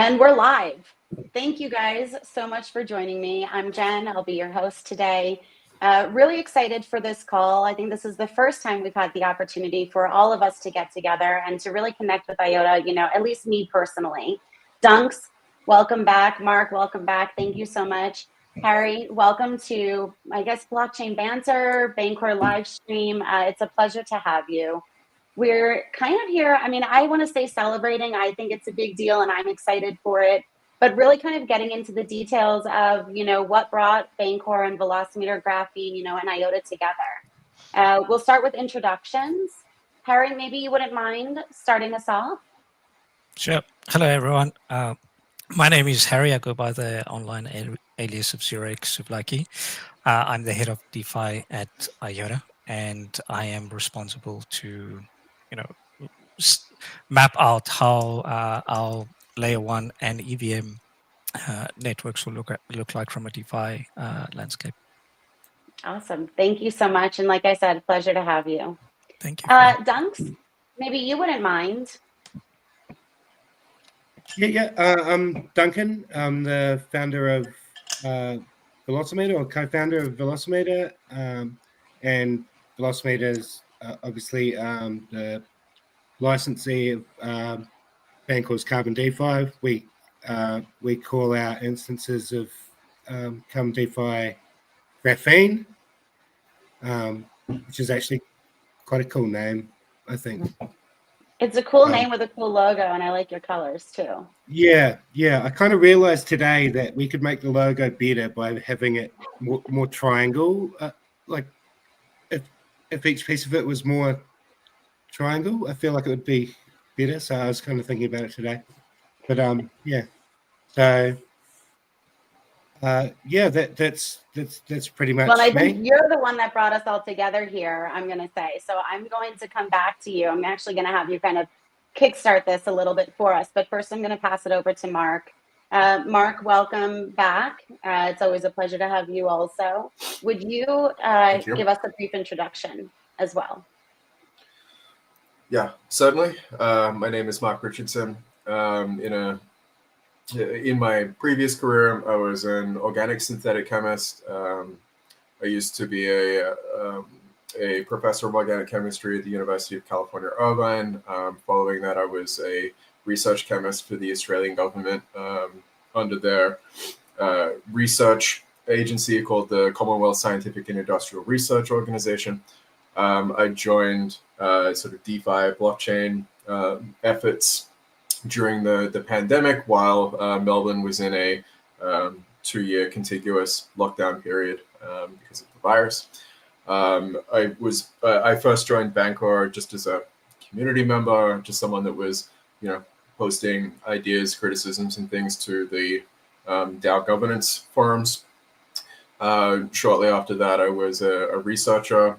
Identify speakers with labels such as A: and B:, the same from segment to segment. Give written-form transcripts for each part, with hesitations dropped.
A: And we're live. Thank you guys so much for joining me. I'm Jen. I'll be your host today. Really excited for this call. I think this is the first time we've had the opportunity for all of us to get together and to really connect with IOTA, at least me personally. Dunks, welcome back. Mark, welcome back. Thank you so much. Harry, welcome to, I guess, Blockchain Banter, Bancor live stream. It's a pleasure to have you. We're kind of here. I mean, I want to say celebrating. I think it's a big deal and I'm excited for it, but really kind of getting into the details of, what brought Bancor and Velocimeter, Graphene, and IOTA together. We'll start with introductions. Harry, maybe you wouldn't mind starting us off?
B: Sure. Hello, everyone. My name is Harry. I go by the online alias of 0x I'm the head of DeFi at IOTA, and I am responsible to, map out how our layer 1 and EVM networks will look like from a DeFi landscape.
A: Awesome. Thank you so much. And like I said, pleasure to have you.
B: Thank you.
A: Dunks, maybe you wouldn't mind.
C: Yeah. I'm Duncan. I'm the founder of Velocimeter, or co-founder of Velocimeter, and Velocimeter is obviously the licensee of Bancor's Carbon DeFi. We call our instances of Carbon DeFi Graphene, which is actually quite a cool name, I think.
A: It's a cool name with a cool logo, and I like your colors too.
C: Yeah. I kind of realized today that we could make the logo better by having it more triangle. Like if each piece of it was more triangle, I feel like it would be better. So I was kind of thinking about it today. But yeah. So that's pretty much.
A: Well, I think you're the one that brought us all together here, I'm going to say. So I'm going to come back to you. I'm actually going to have you kind of kickstart this a little bit for us. But first, I'm going to pass it over to Mark. Mark, welcome back. It's always a pleasure to have you also. Would you give us a brief introduction as well?
D: Yeah, certainly. My name is Mark Richardson. In my previous career, I was an organic synthetic chemist. I used to be a professor of organic chemistry at the University of California, Irvine. Following that, I was a research chemist for the Australian government under their research agency called the Commonwealth Scientific and Industrial Research Organization. I joined sort of DeFi blockchain efforts during the pandemic while Melbourne was in a 2-year contiguous lockdown period because of the virus. I first joined Bancor just as a community member, just someone that was, posting ideas, criticisms, and things to the DAO governance forums. Shortly after that, I was a researcher,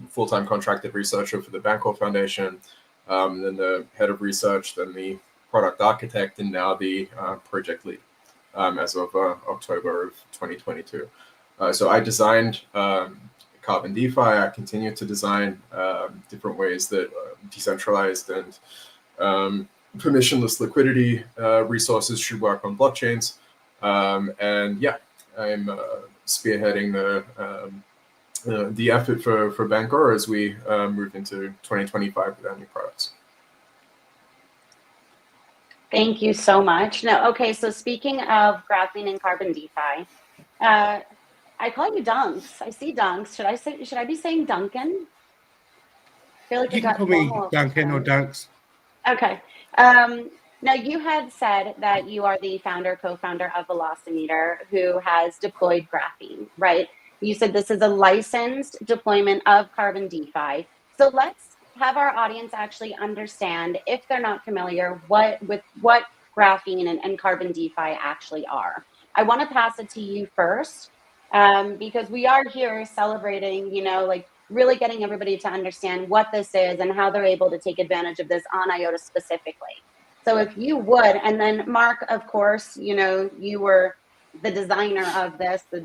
D: full-time contracted researcher for the Bancor Foundation, then the head of research, then the product architect, and now the project lead as of October of 2022. So I designed Carbon DeFi. I continue to design different ways that decentralized and permissionless liquidity resources should work on blockchains. And yeah, I'm spearheading the effort for Bancor as we move into 2025 with our new products.
A: Thank you so much. No, okay, so speaking of Graphene and Carbon DeFi, I call you Dunks. I see Dunks. Should I be saying Duncan? I feel like
C: you can call me Duncan or Dunks.
A: Okay. Now you had said that you are the co-founder of Velocimeter, who has deployed Graphene, right? You said this is a licensed deployment of Carbon DeFi. So let's have our audience actually understand, if they're not familiar, what Graphene and Carbon DeFi actually are. I want to pass it to you first, because we are here celebrating, really getting everybody to understand what this is and how they're able to take advantage of this on IOTA specifically. So if you would, and then Mark, of course, you were the designer of this, the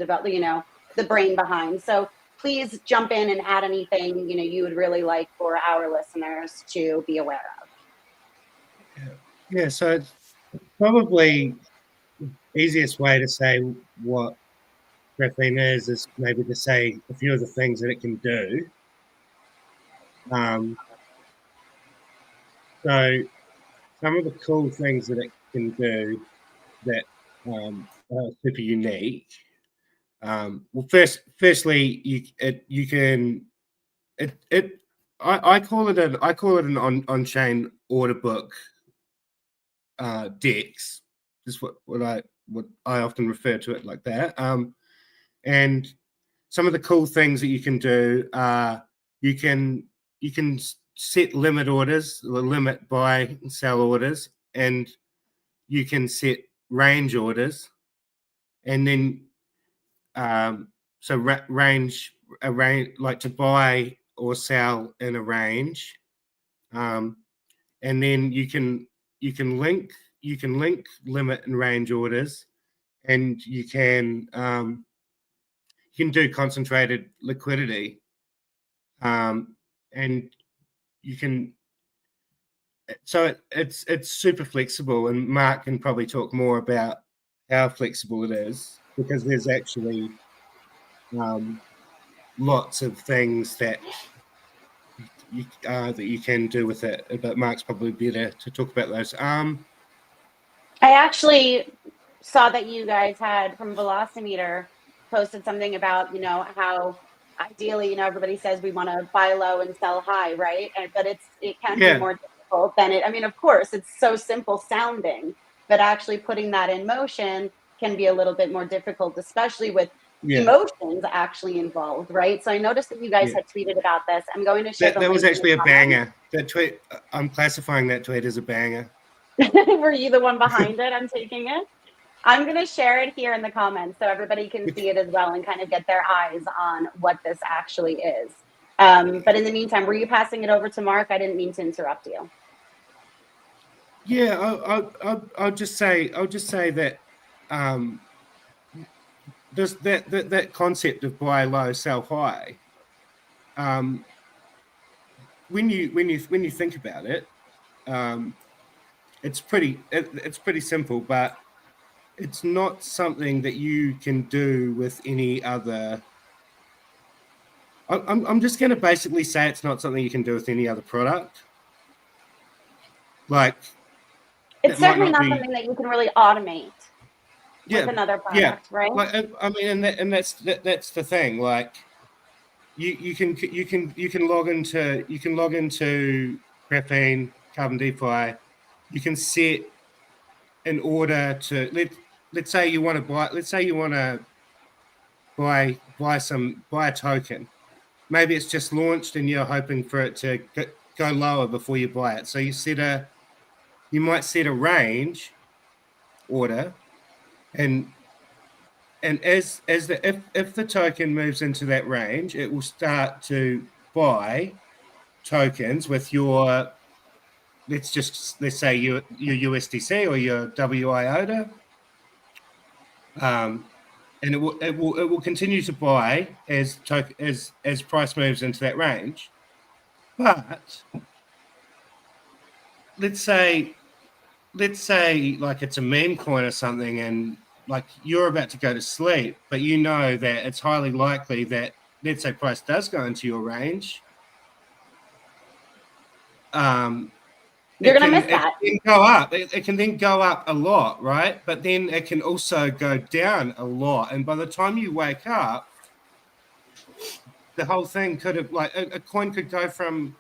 A: brain behind. So please jump in and add anything, you would really like for our listeners to be aware of.
C: Yeah. So probably the easiest way to say what graphene is maybe to say a few of the things that it can do. So some of the cool things that it can do that are super unique. Well, firstly, I call it an on-chain order book DEX. Is what I often refer to it like that. And some of the cool things that you can do are you can set limit orders, the limit buy and sell orders, and you can set range orders, and then range like to buy or sell in a range, and then you can link limit and range orders, and you can do concentrated liquidity, and you can. So it's super flexible, and Mark can probably talk more about how flexible it is, because there's actually lots of things that you can do with it. But Mark's probably better to talk about those.
A: I actually saw that you guys had from Velocimeter posted something about, how ideally, everybody says we want to buy low and sell high, right? But it can be more difficult than it. I mean, of course, it's so simple sounding, but actually putting that in motion can be a little bit more difficult, especially with emotions actually involved, right? So I noticed that you guys had tweeted about this. I'm going to share
C: that was actually a banger. That tweet, I'm classifying that tweet as a banger.
A: Were you the one behind it? I'm taking it. I'm going to share it here in the comments so everybody can see it as well and kind of get their eyes on what this actually is. But in the meantime, were you passing it over to Mark? I didn't mean to interrupt you.
C: Yeah, I'll just say that that concept of buy low, sell high. When you think about it, it's pretty simple, but it's not something that you can do with any other. I'm just going to basically say it's not something you can do with any other product. Like,
A: it's certainly not something that you can really automate with another product, right?
C: Like, I mean, and that's the thing. Like, you can log into Graphene, Carbon DeFi. You can set an order to let's say you want to buy. Let's say you want to buy a token. Maybe it's just launched and you're hoping for it to go lower before you buy it. So you might set a range order, and if the token moves into that range, it will start to buy tokens with your let's say your USDC or your WIOTA, and it will continue to buy as price moves into that range. But let's say like it's a meme coin or something, and like you're about to go to sleep, but you know that it's highly likely that, let's say, price does go into your range.
A: You're going to miss that.
C: It can go up. It can then go up a lot, right? But then it can also go down a lot. And by the time you wake up, the whole thing could have, like, a coin could go from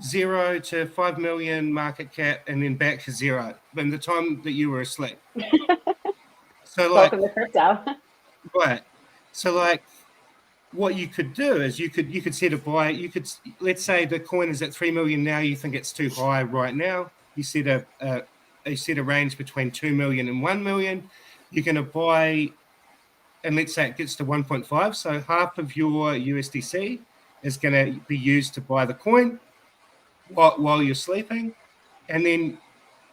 C: 0 to 5 million market cap and then back to 0 by the time that you were asleep. So, like,
A: welcome to crypto.
C: Right. So, like, what you could do is you could set a buy. You could, let's say the coin is at 3 million now. You think it's too high right now. You set a range between 2 million and 1 million. You're going to buy, and let's say it gets to 1.5. So half of your USDC is going to be used to buy the coin while you're sleeping, and then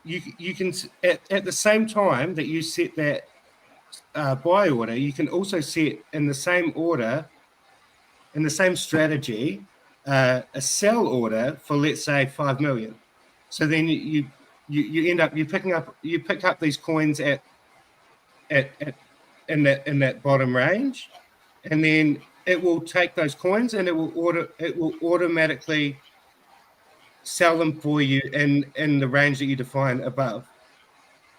C: you can at the same time that you set that buy order, you can also set in the same order, in the same strategy, a sell order for, let's say, 5 million. So then you end up you pick up these coins at in that bottom range, and then it will take those coins and it will automatically sell them for you in the range that you define above.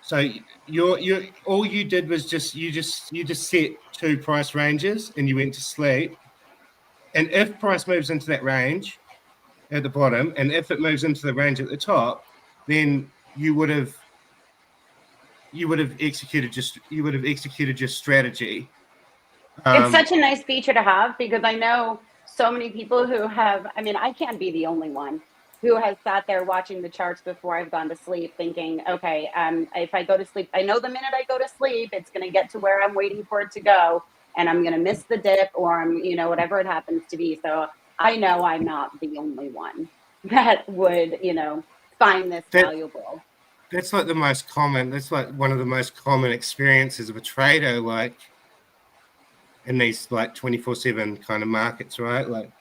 C: So you're all you did was you just set 2 price ranges and you went to sleep. And if price moves into that range at the bottom, and if it moves into the range at the top, then you would have executed your strategy.
A: It's such a nice feature to have, because I know so many people who have, I mean, I can't be the only one who has sat there watching the charts before I've gone to sleep thinking, okay, if I go to sleep, I know the minute I go to sleep, it's going to get to where I'm waiting for it to go, and I'm going to miss the dip, or I'm, whatever it happens to be. So I know I'm not the only one that would, find this valuable.
C: That's like the most common, that's like one of the most common experiences of a trader, like in these like 24/7 kind of markets, right? Like,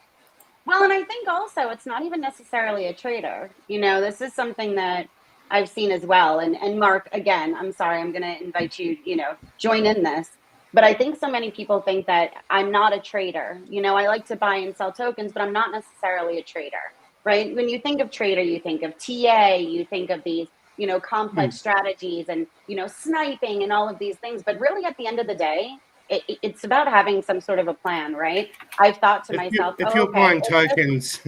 A: well, and I think also it's not even necessarily a trader. This is something that I've seen as well. And Mark, again, I'm sorry, I'm going to invite you, join in this. But I think so many people think that I'm not a trader. I like to buy and sell tokens, but I'm not necessarily a trader, right? When you think of trader, you think of TA, you think of these, complex strategies and, sniping and all of these things. But really, at the end of the day, it's about having some sort of a plan, right? I've thought to myself,
C: if you're buying tokens,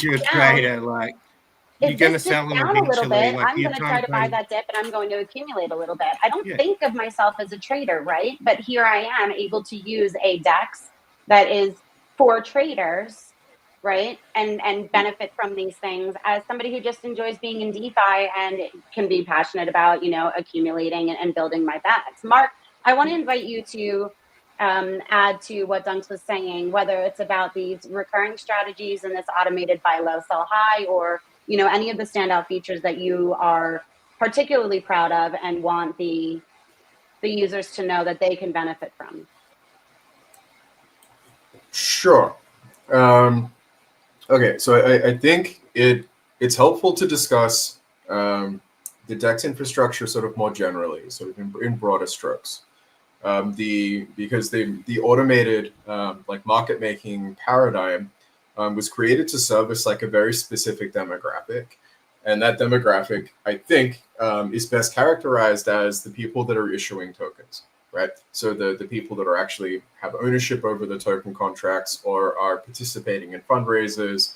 C: you're a trader. Like, you're going to sell them
A: down
C: eventually.
A: A little bit,
C: like
A: I'm going to try to buy that dip, and I'm going to accumulate a little bit. I don't think of myself as a trader, right? But here I am able to use a DEX that is for traders, right? And benefit from these things as somebody who just enjoys being in DeFi and can be passionate about, accumulating and building my bags. Mark, I want to invite you to add to what Dunks was saying, whether it's about these recurring strategies and this automated buy low, sell high, or any of the standout features that you are particularly proud of and want the users to know that they can benefit from.
D: Sure. Okay, so I think it's helpful to discuss the DEX infrastructure sort of more generally, sort of in broader strokes. Because the automated like market making paradigm was created to service like a very specific demographic, and that demographic, I think, is best characterized as the people that are issuing tokens, right? So the people that are actually have ownership over the token contracts or are participating in fundraisers,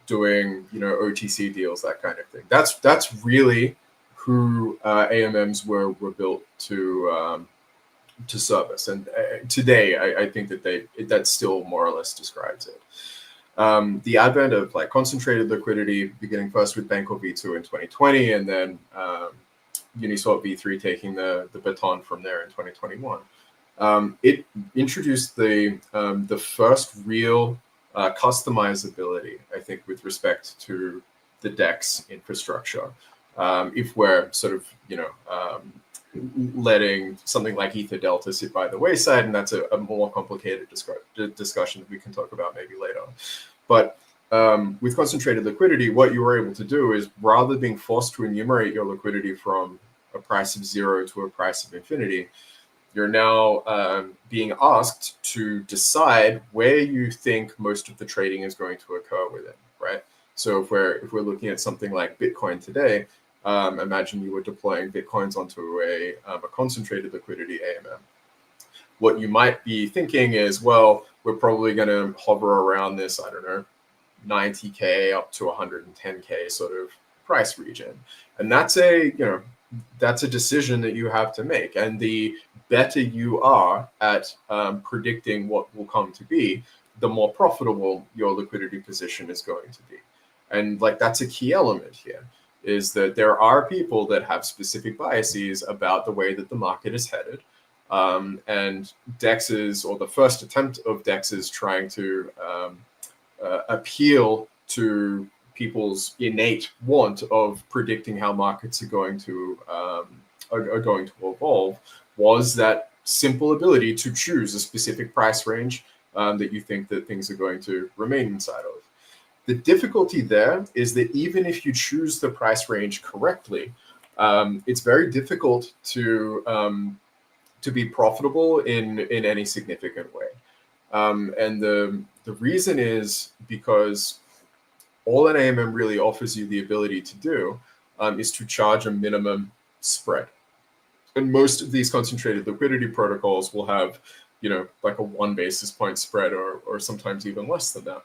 D: doing OTC deals, that kind of thing. That's really who AMMs were built to service, and today I think that still more or less describes it. The advent of like concentrated liquidity, beginning first with Bancor V2 in 2020, and then Uniswap V3 taking the baton from there in 2021. It introduced the first real customizability, I think, with respect to the DEX infrastructure. If we're sort of letting something like Ether Delta sit by the wayside, and that's a more complicated discussion that we can talk about maybe later. But with concentrated liquidity, what you were able to do is, rather than being forced to enumerate your liquidity from a price of 0 to a price of infinity, you're now being asked to decide where you think most of the trading is going to occur within, right? So if we're looking at something like Bitcoin today, imagine you were deploying Bitcoins onto a concentrated liquidity AMM. What you might be thinking is, well, we're probably going to hover around this, I don't know, 90K up to 110K sort of price region. And that's a decision that you have to make. And the better you are at predicting what will come to be, the more profitable your liquidity position is going to be. And like, that's a key element here, is that there are people that have specific biases about the way that the market is headed. And DEXs, or the first attempt of DEXs trying to appeal to people's innate want of predicting how markets are going to evolve, was that simple ability to choose a specific price range that you think that things are going to remain inside of. The difficulty there is that even if you choose the price range correctly, it's very difficult to be profitable in any significant way. And the reason is because all an AMM really offers you the ability to do is to charge a minimum spread. And most of these concentrated liquidity protocols will have, like a 1 basis point spread or sometimes even less than that.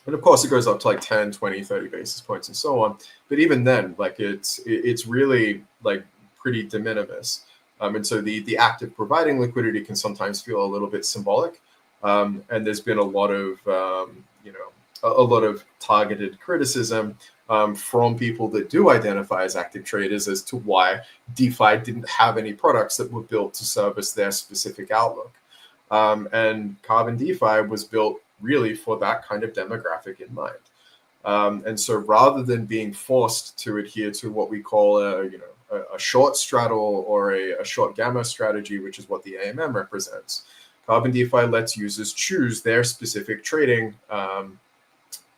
D: And of course, it goes up to like 10, 20, 30 basis points and so on. But even then, like it's really like pretty de minimis. And so the act of providing liquidity can sometimes feel a little bit symbolic. And there's been a lot of, a lot of targeted criticism from people that do identify as active traders as to why DeFi didn't have any products that were built to service their specific outlook. And Carbon DeFi was built really for that kind of demographic in mind. And so rather than being forced to adhere to what we call a short straddle or a short gamma strategy, which is what the AMM represents, Carbon DeFi lets users choose their specific trading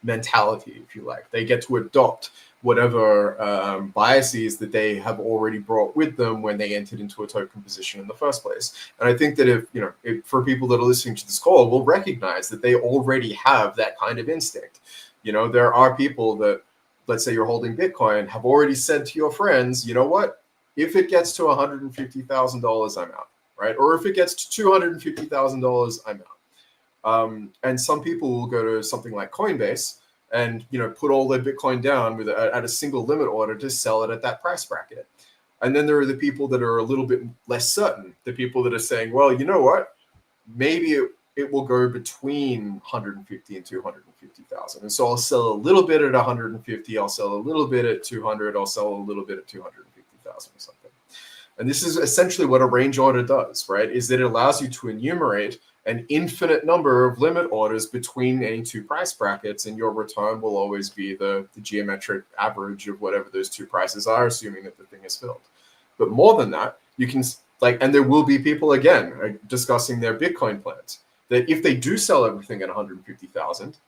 D: mentality, if you like. They get to adopt whatever biases that they have already brought with them when they entered into a token position in the first place. And I think that if for people that are listening to this call will recognize that they already have that kind of instinct. There are people that, let's say you're holding Bitcoin, have already said to your friends, you know what, if it gets to $150,000, I'm out, right? Or if it gets to $250,000, I'm out. And some people will go to something like Coinbase and put all their Bitcoin down at a single limit order to sell it at that price bracket. And then there are the people that are a little bit less certain, the people that are saying, well, you know what, maybe it will go between 150 and 250,000. And so I'll sell a little bit at 150, I'll sell a little bit at 200, I'll sell a little bit at 250,000 or something. And this is essentially what a range order does, right? Is that it allows you to enumerate an infinite number of limit orders between any two price brackets, and your return will always be the geometric average of whatever those two prices are, assuming that the thing is filled. But more than that, you can and there will be people again discussing their Bitcoin plans, that if they do sell everything at 150,000,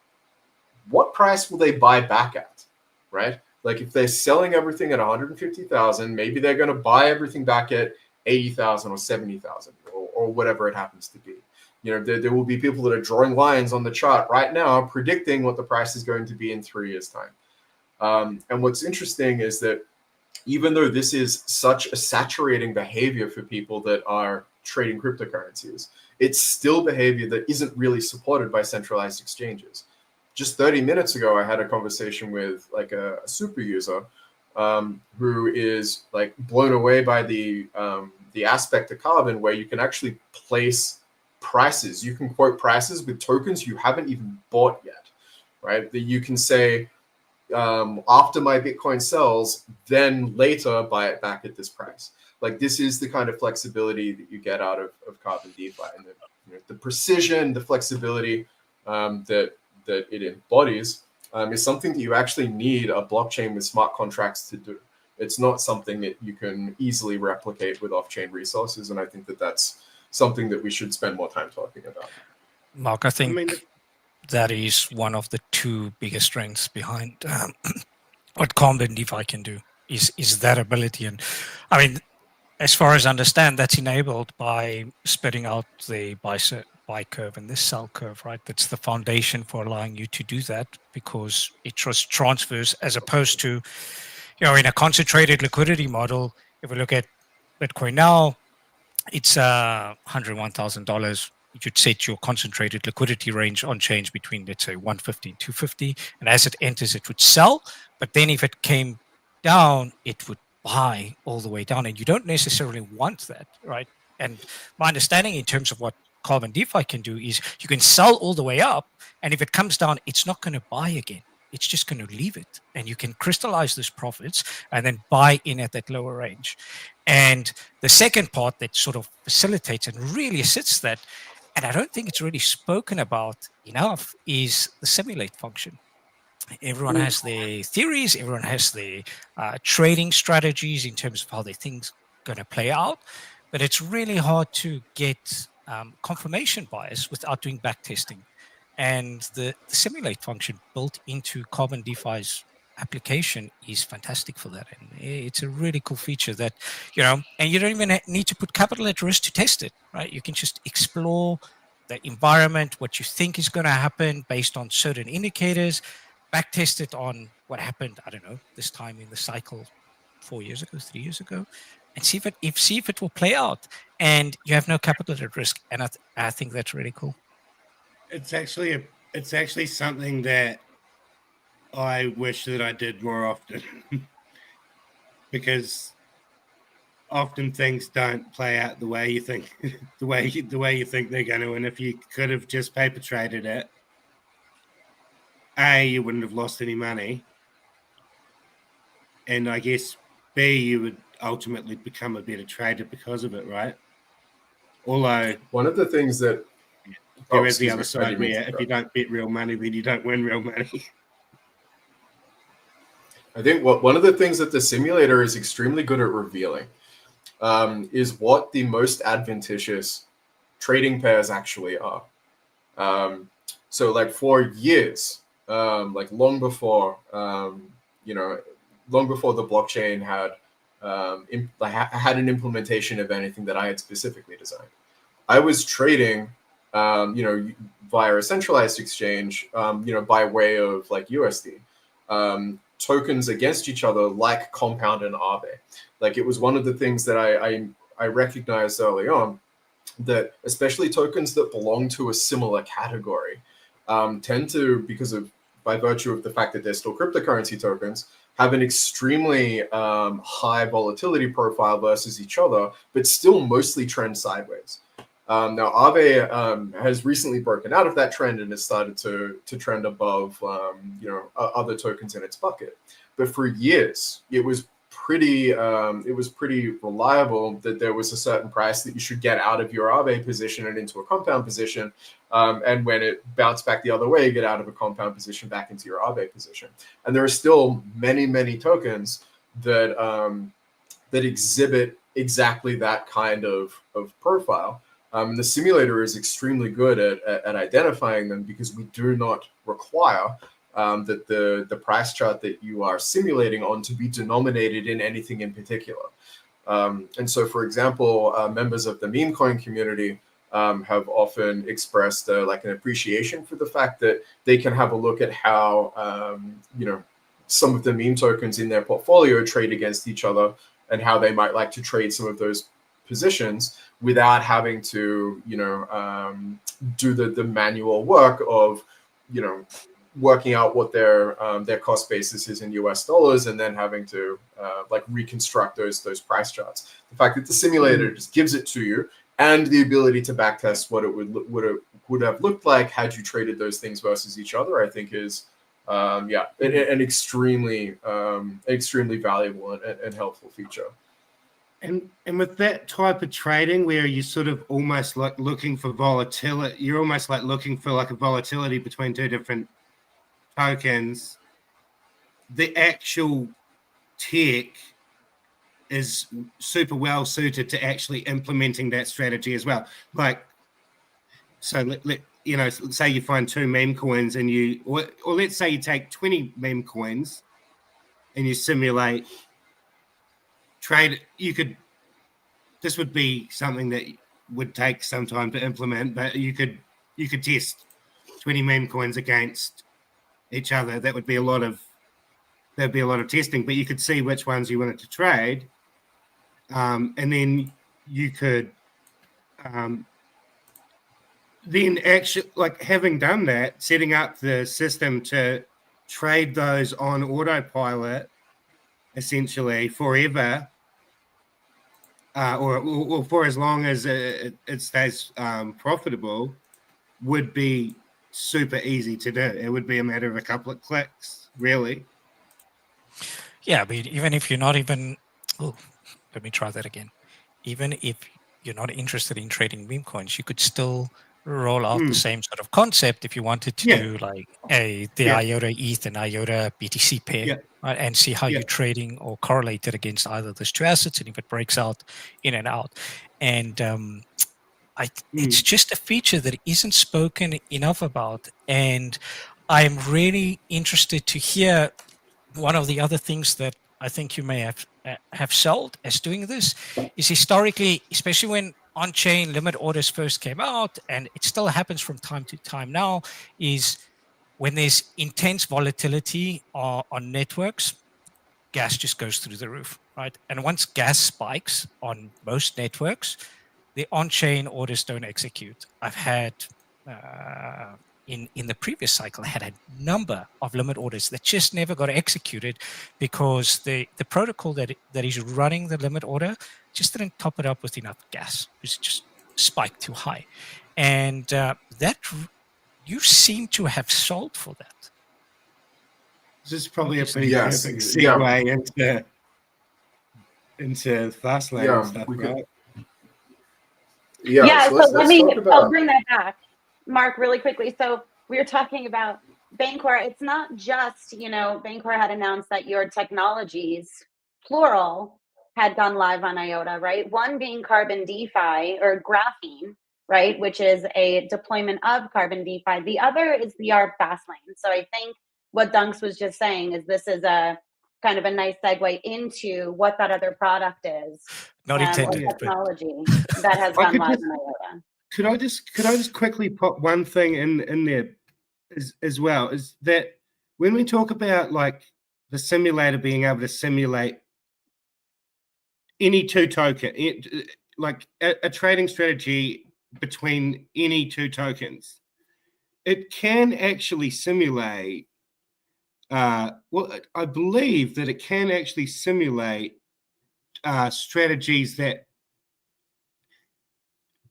D: what price will they buy back at, right? Like if they're selling everything at 150,000, maybe they're going to buy everything back at 80,000 or 70,000 or whatever it happens to be. There will be people that are drawing lines on the chart right now, predicting what the price is going to be in 3 years' time. And what's interesting is that even though this is such a saturating behavior for people that are trading cryptocurrencies, it's still behavior that isn't really supported by centralized exchanges. Just 30 minutes ago, I had a conversation with like a super user who is like blown away by the aspect of Carbon where you can actually place prices. You can quote prices with tokens you haven't even bought yet, right? That you can say, after my Bitcoin sells, then later buy it back at this price. Like this is the kind of flexibility that you get out of Carbon DeFi, and the precision, the flexibility that it embodies is something that you actually need a blockchain with smart contracts to do. It's not something that you can easily replicate with off-chain resources, and I think that that's something that we should spend more time talking about.
B: Mark, I think that is one of the two biggest strengths behind what Carbon DeFi can do is that ability. And I mean, as far as I understand, that's enabled by splitting out the buy curve and the sell curve, right? That's the foundation for allowing you to do that because it just transfers as opposed to, in a concentrated liquidity model, if we look at Bitcoin now, it's $101,000. You'd set your concentrated liquidity range on change between, let's say, 150 and 250. And as it enters, it would sell. But then if it came down, it would buy all the way down. And you don't necessarily want that, right? And my understanding in terms of what Carbon DeFi can do is you can sell all the way up. And if it comes down, it's not going to buy again. It's just going to leave it. And you can crystallize those profits and then buy in at that lower range. And the second part that sort of facilitates and really assists that, and I don't think it's really spoken about enough, is the simulate function. Everyone has their theories, everyone has their trading strategies in terms of how they think's going to play out, but it's really hard to get confirmation bias without doing back testing. And the simulate function built into Carbon DeFi's application is fantastic for that. And it's a really cool feature that, and you don't even need to put capital at risk to test it, right? You can just explore the environment, what you think is going to happen based on certain indicators, backtest it on what happened, I don't know, this time in the cycle 4 years ago, 3 years ago, and see if it will play out. And you have no capital at risk. And I think that's really cool.
C: It's actually something that I wish that I did more often because often things don't play out the way you think the way you think they're going to. And if you could have just paper traded it, A, you wouldn't have lost any money, and I guess B, you would ultimately become a better trader because of it, right? Although
D: one of the things that
C: there is the other side where if you don't bet real money, then you don't win real money.
D: I think one of the things that the simulator is extremely good at revealing is what the most adventitious trading pairs actually are. So like for years, like long before the blockchain had had an implementation of anything that I had specifically designed, I was trading, via a centralized exchange, by way of like USD, tokens against each other like Compound and Aave. Like it was one of the things that I recognized early on, that especially tokens that belong to a similar category tend to, by virtue of the fact that they're still cryptocurrency tokens, have an extremely high volatility profile versus each other, but still mostly trend sideways. Now, Aave has recently broken out of that trend and has started to trend above, other tokens in its bucket. But for years, it was pretty reliable that there was a certain price that you should get out of your Aave position and into a Compound position, and when it bounced back the other way, get out of a Compound position back into your Aave position. And there are still many tokens that that exhibit exactly that kind of profile. The simulator is extremely good at identifying them because we do not require that the price chart that you are simulating on to be denominated in anything in particular. And so, for example, members of the meme coin community have often expressed like an appreciation for the fact that they can have a look at how some of the meme tokens in their portfolio trade against each other and how they might like to trade some of those positions without having to do the manual work of working out what their cost basis is in US dollars and then having to reconstruct those price charts. The fact that the simulator just gives it to you and the ability to backtest what it would have looked like had you traded those things versus each other, I think is an extremely valuable and helpful feature.
C: And with that type of trading where you're sort of almost like looking for volatility, you're almost like looking for like a volatility between two different tokens, the actual tech is super well suited to actually implementing that strategy as well. Like, so say you find two meme coins and or let's say you take 20 meme coins and you simulate trade. This would be something that would take some time to implement, but you could test 20 meme coins against each other. There'd be a lot of testing, but you could see which ones you wanted to trade, and then you could then actually, like, having done that, setting up the system to trade those on autopilot essentially forever, or for as long as it stays profitable, would be super easy to do. It would be a matter of a couple of clicks, really.
B: Yeah, but even if you're not even, let me try that again. Even if you're not interested in trading meme coins, you could still roll out the same sort of concept if you wanted to do like the IOTA ETH and IOTA BTC pair, right? And see how you're trading or correlated against either of those two assets, and if it breaks out in and out. And it's just a feature that isn't spoken enough about, and I'm really interested to hear one of the other things that I think you may have sold as doing this is historically, especially when on-chain limit orders first came out, and it still happens from time to time now, is when there's intense volatility on networks, gas just goes through the roof, right? And once gas spikes on most networks, the on-chain orders don't execute. I've had in the previous cycle, I had a number of limit orders that just never got executed because the protocol that is running the limit order just didn't top it up with enough gas. It just spiked too high, and that you seem to have solved for that.
C: This is probably a pretty
D: Yes,
C: perfect
D: yeah.
C: segue into fast lane and stuff, right?
A: Yeah, so
D: let's
A: let me,
D: talk about.
A: I'll bring that back, Mark, really quickly. So we were talking about Bancor. It's not just, you know, Bancor had announced that your technologies, plural, had gone live on IOTA, right? One being Carbon DeFi or Graphene, right? Which is a deployment of Carbon DeFi. The other is the Fastlane. So I think what Dunks was just saying is this is a kind of a nice segue into what that other product is.
B: Not intended,
A: or technology that has gone live on IOTA.
C: Could I just quickly pop one thing in there as well, is that when we talk about like the simulator being able to simulate any two token, like a trading strategy between any two tokens, it can actually simulate. Well, I believe that it can actually simulate strategies that.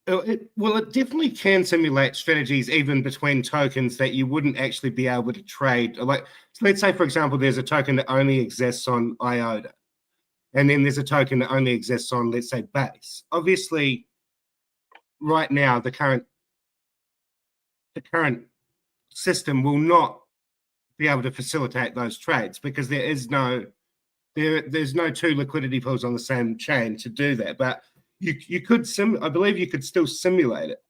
C: It definitely can simulate strategies even between tokens that you wouldn't actually be able to trade. Like, so let's say, for example, there's a token that only exists on IOTA, and then there's a token that only exists on, let's say, Base. Obviously, right now, the current system will not be able to facilitate those trades because there's no two liquidity pools on the same chain to do that. But you could I believe you could still simulate it,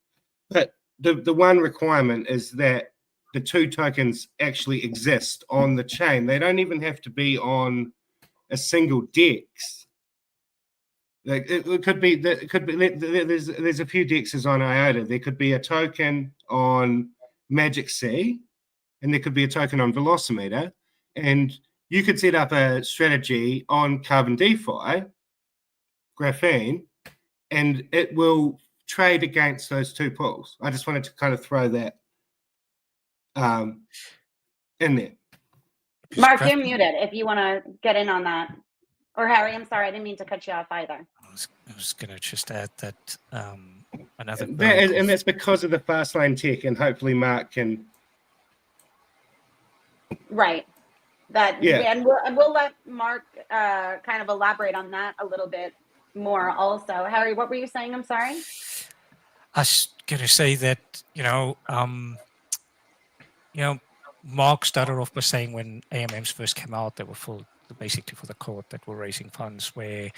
C: but the one requirement is that the two tokens actually exist on the chain. They don't even have to be on a single DEX. Like it could be there's a few DEXs on IOTA. There could be a token on Magic C, and there could be a token on Velocimeter, and you could set up a strategy on Carbon DeFi, Graphene, and it will trade against those two pools. I just wanted to kind of throw that in there.
A: Mark, you're muted if you want to get in on that. Or Harry, I'm sorry, I didn't mean to cut you off either.
B: I was going to just add that another...
C: And that's because of the fast lane tech, and hopefully Mark can...
A: Right. And we'll let Mark kind of elaborate on that a little bit more also. Harry, what were you saying? I'm sorry.
B: I was going to say that, Mark started off by saying when AMMs first came out, they were basically for the court that were raising funds, where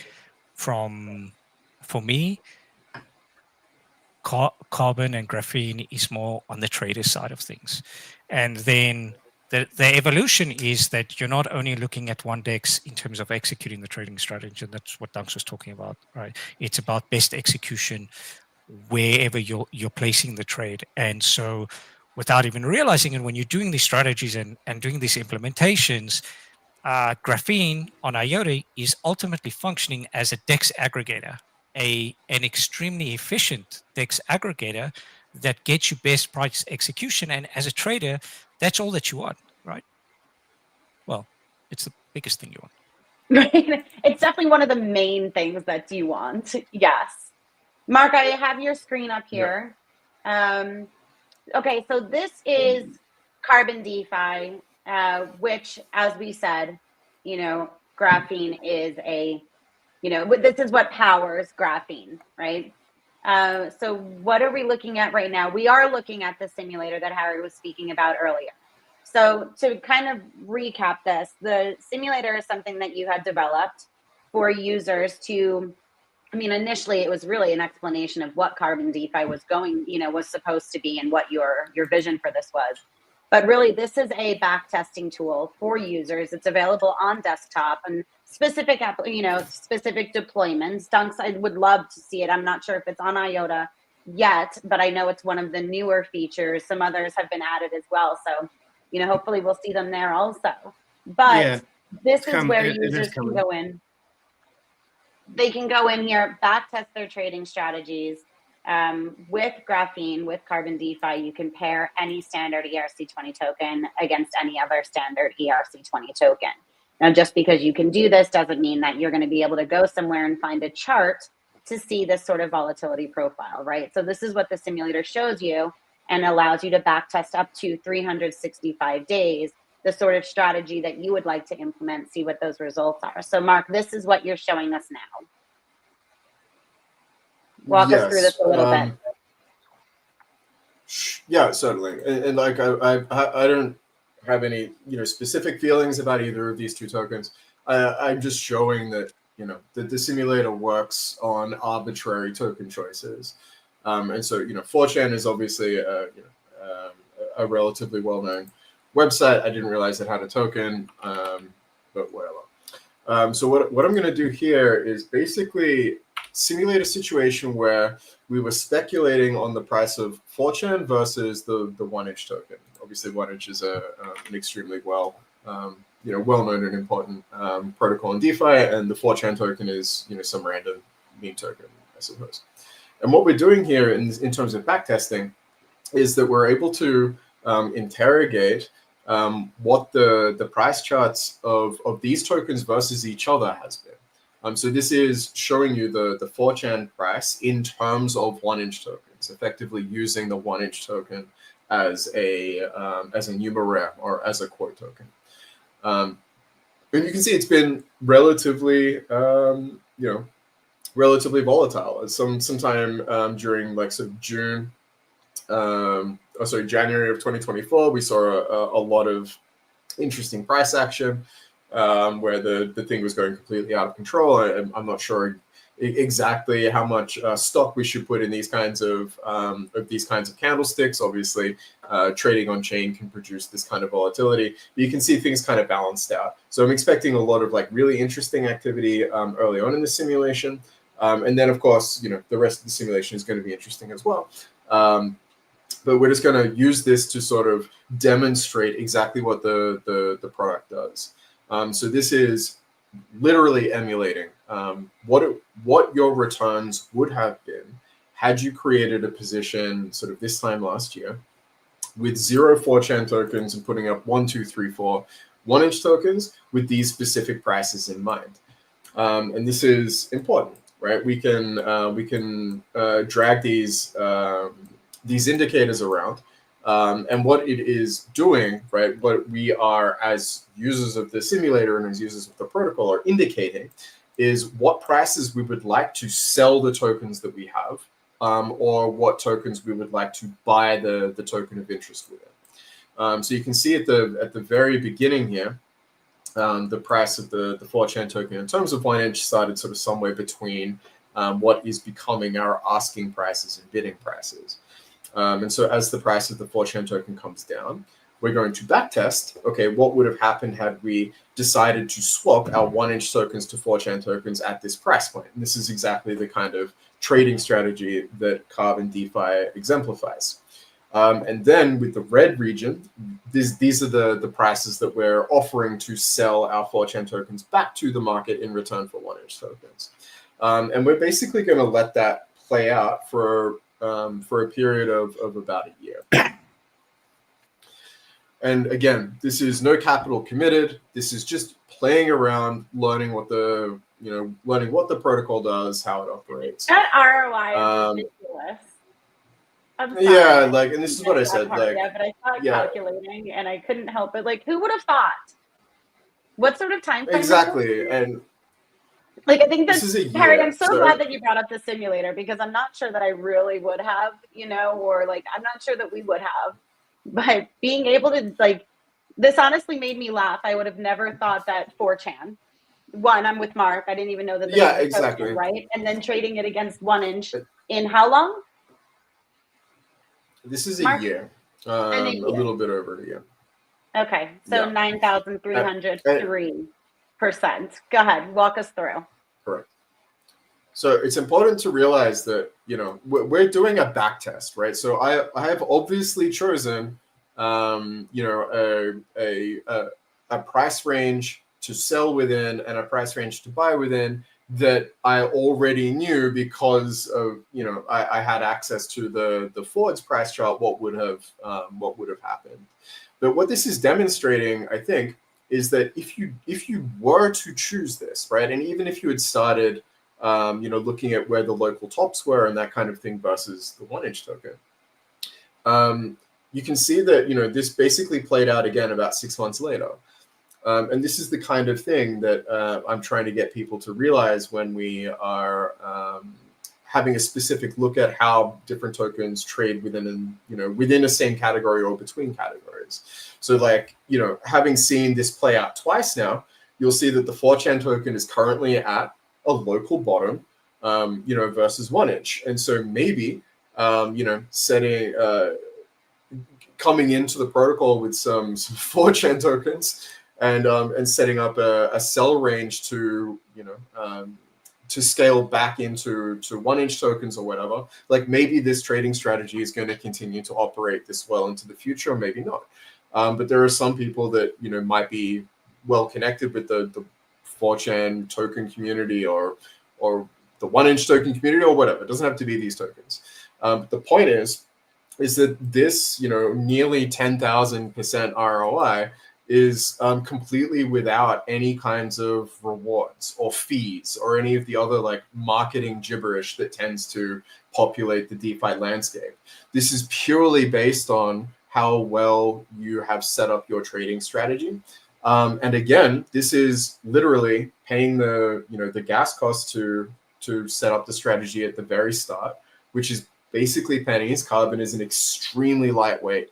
B: for me, carbon and graphene is more on the trader side of things. And then the evolution is that you're not only looking at one DEX in terms of executing the trading strategy, and that's what Dunks was talking about, right? It's about best execution wherever you're placing the trade. And so without even realizing it, when you're doing these strategies and doing these implementations, Graphene on IOTA is ultimately functioning as a DEX aggregator, an extremely efficient DEX aggregator that gets you best price execution. And as a trader, that's all that you want, right? Well, it's the biggest thing you want.
A: Right. It's definitely one of the main things that you want. Yes. Mark, I have your screen up here. Yeah. Okay, so this is Carbon DeFi, which, as we said, Graphene is this is what powers Graphene, right? So what are we looking at right now? We are looking at the simulator that Harry was speaking about earlier. So to kind of recap this, the simulator is something that you had developed for users to I mean, initially it was really an explanation of what Carbon DeFi was going, was supposed to be and what your vision for this was. But really, this is a back testing tool for users. It's available on desktop and specific deployments. Dunks, I would love to see it. I'm not sure if it's on IOTA yet, but I know it's one of the newer features. Some others have been added as well. So, hopefully we'll see them there also. But this is where users can go in. They can go in here, back test their trading strategies. With Graphene, with Carbon DeFi, you can pair any standard ERC20 token against any other standard ERC20 token. Now, just because you can do this doesn't mean that you're going to be able to go somewhere and find a chart to see this sort of volatility profile, right? So this is what the simulator shows you and allows you to back test up to 365 days, the sort of strategy that you would like to implement, see what those results are. So Mark, this is what you're showing us now. Walk us through this a little bit.
D: Yeah, certainly. And like I don't have any specific feelings about either of these two tokens. I'm just showing that that the simulator works on arbitrary token choices. And so 4chan is obviously a relatively well-known website. I didn't realize it had a token, but whatever. So what I'm going to do here is basically simulate a situation where we were speculating on the price of 4chan versus the 1inch token. Obviously, 1inch is an extremely well-known and important protocol in DeFi, and the 4chan token is some random meme token, I suppose. And what we're doing here in terms of backtesting is that we're able to interrogate what the price charts of these tokens versus each other has been. So this is showing you the 4chan price in terms of 1inch tokens, effectively using the 1inch token as a numerem or as a quote token. And you can see it's been relatively relatively volatile. Sometime during like sort of January of 2024, we saw a lot of interesting price action. Where the thing was going completely out of control. I'm not sure exactly how much stock we should put in these kinds of candlesticks. Obviously, trading on chain can produce this kind of volatility. But you can see things kind of balanced out. So I'm expecting a lot of like really interesting activity early on in the simulation, and then of course the rest of the simulation is going to be interesting as well. But we're just going to use this to sort of demonstrate exactly what the product does. So this is literally emulating what your returns would have been had you created a position sort of this time last year with 0 4chan tokens and putting up 1, 2, 3, 4 1inch tokens with these specific prices in mind. And this is important, right? We can drag these indicators around. And what it is doing, right, what we are as users of the simulator and as users of the protocol are indicating is what prices we would like to sell the tokens that we have, or what tokens we would like to buy the token of interest with. So you can see at the very beginning here, the price of the 4chan token in terms of 1inch started sort of somewhere between what is becoming our asking prices and bidding prices. And so as the price of the 4chan token comes down, we're going to backtest, okay, what would have happened had we decided to swap our 1inch tokens to 4chan tokens at this price point? And this is exactly the kind of trading strategy that Carbon DeFi exemplifies. And then with the red region, these are the prices that we're offering to sell our 4chan tokens back to the market in return for 1inch tokens. And we're basically going to let that play out for a period of about a year. And again, this is no capital committed. This is just playing around, learning what the protocol does, how it operates.
A: That ROI is ridiculous. I'm sorry.
D: Yeah, and this is what I said.
A: But I thought calculating, and I couldn't help it. Who would have thought? What sort of time frame?
D: Exactly, and
A: I think that's Harry. I'm so glad that you brought up the simulator because I'm not sure that I really would have, or I'm not sure that we would have. But being able to this honestly made me laugh. I would have never thought that 4chan one, I'm with Mark. I didn't even know that.
D: Yeah,
A: was a
D: exactly.
A: token, right? And then trading it against 1 inch in how long?
D: This is
A: Mark?
D: a year,
A: In
D: a
A: a year.
D: little bit over a year.
A: Okay, so
D: Yeah.
A: 9,303%. Go ahead, walk us through.
D: Correct. So it's important to realize that, you know, we're doing a back test, right? So I have obviously chosen, you know, a price range to sell within and a price range to buy within that I already knew because of, you know, I had access to the forwards price chart, what would have happened. But what this is demonstrating, I think, is that if you were to choose this, right, and even if you had started, you know, looking at where the local tops were and that kind of thing versus the 1 inch token, you can see that, you know, this basically played out again about 6 months later. And this is the kind of thing that I'm trying to get people to realize when we are having a specific look at how different tokens trade within a same category or between categories. So, like, you know, having seen this play out twice now, you'll see that the 4chan token is currently at a local bottom, you know, versus 1 inch. And so maybe, you know, coming into the protocol with some 4chan tokens and setting up a sell range to, you know, to scale back into 1 inch tokens or whatever. Like, maybe this trading strategy is going to continue to operate this well into the future, or maybe not. But there are some people that, you know, might be well connected with the 4chan token community or the 1 inch token community or whatever. It doesn't have to be these tokens. But the point is that this, you know, nearly 10,000% ROI is completely without any kinds of rewards or fees or any of the other like marketing gibberish that tends to populate the DeFi landscape. This is purely based on how well you have set up your trading strategy. And again, this is literally paying the gas cost to set up the strategy at the very start, which is basically pennies. Carbon is an extremely lightweight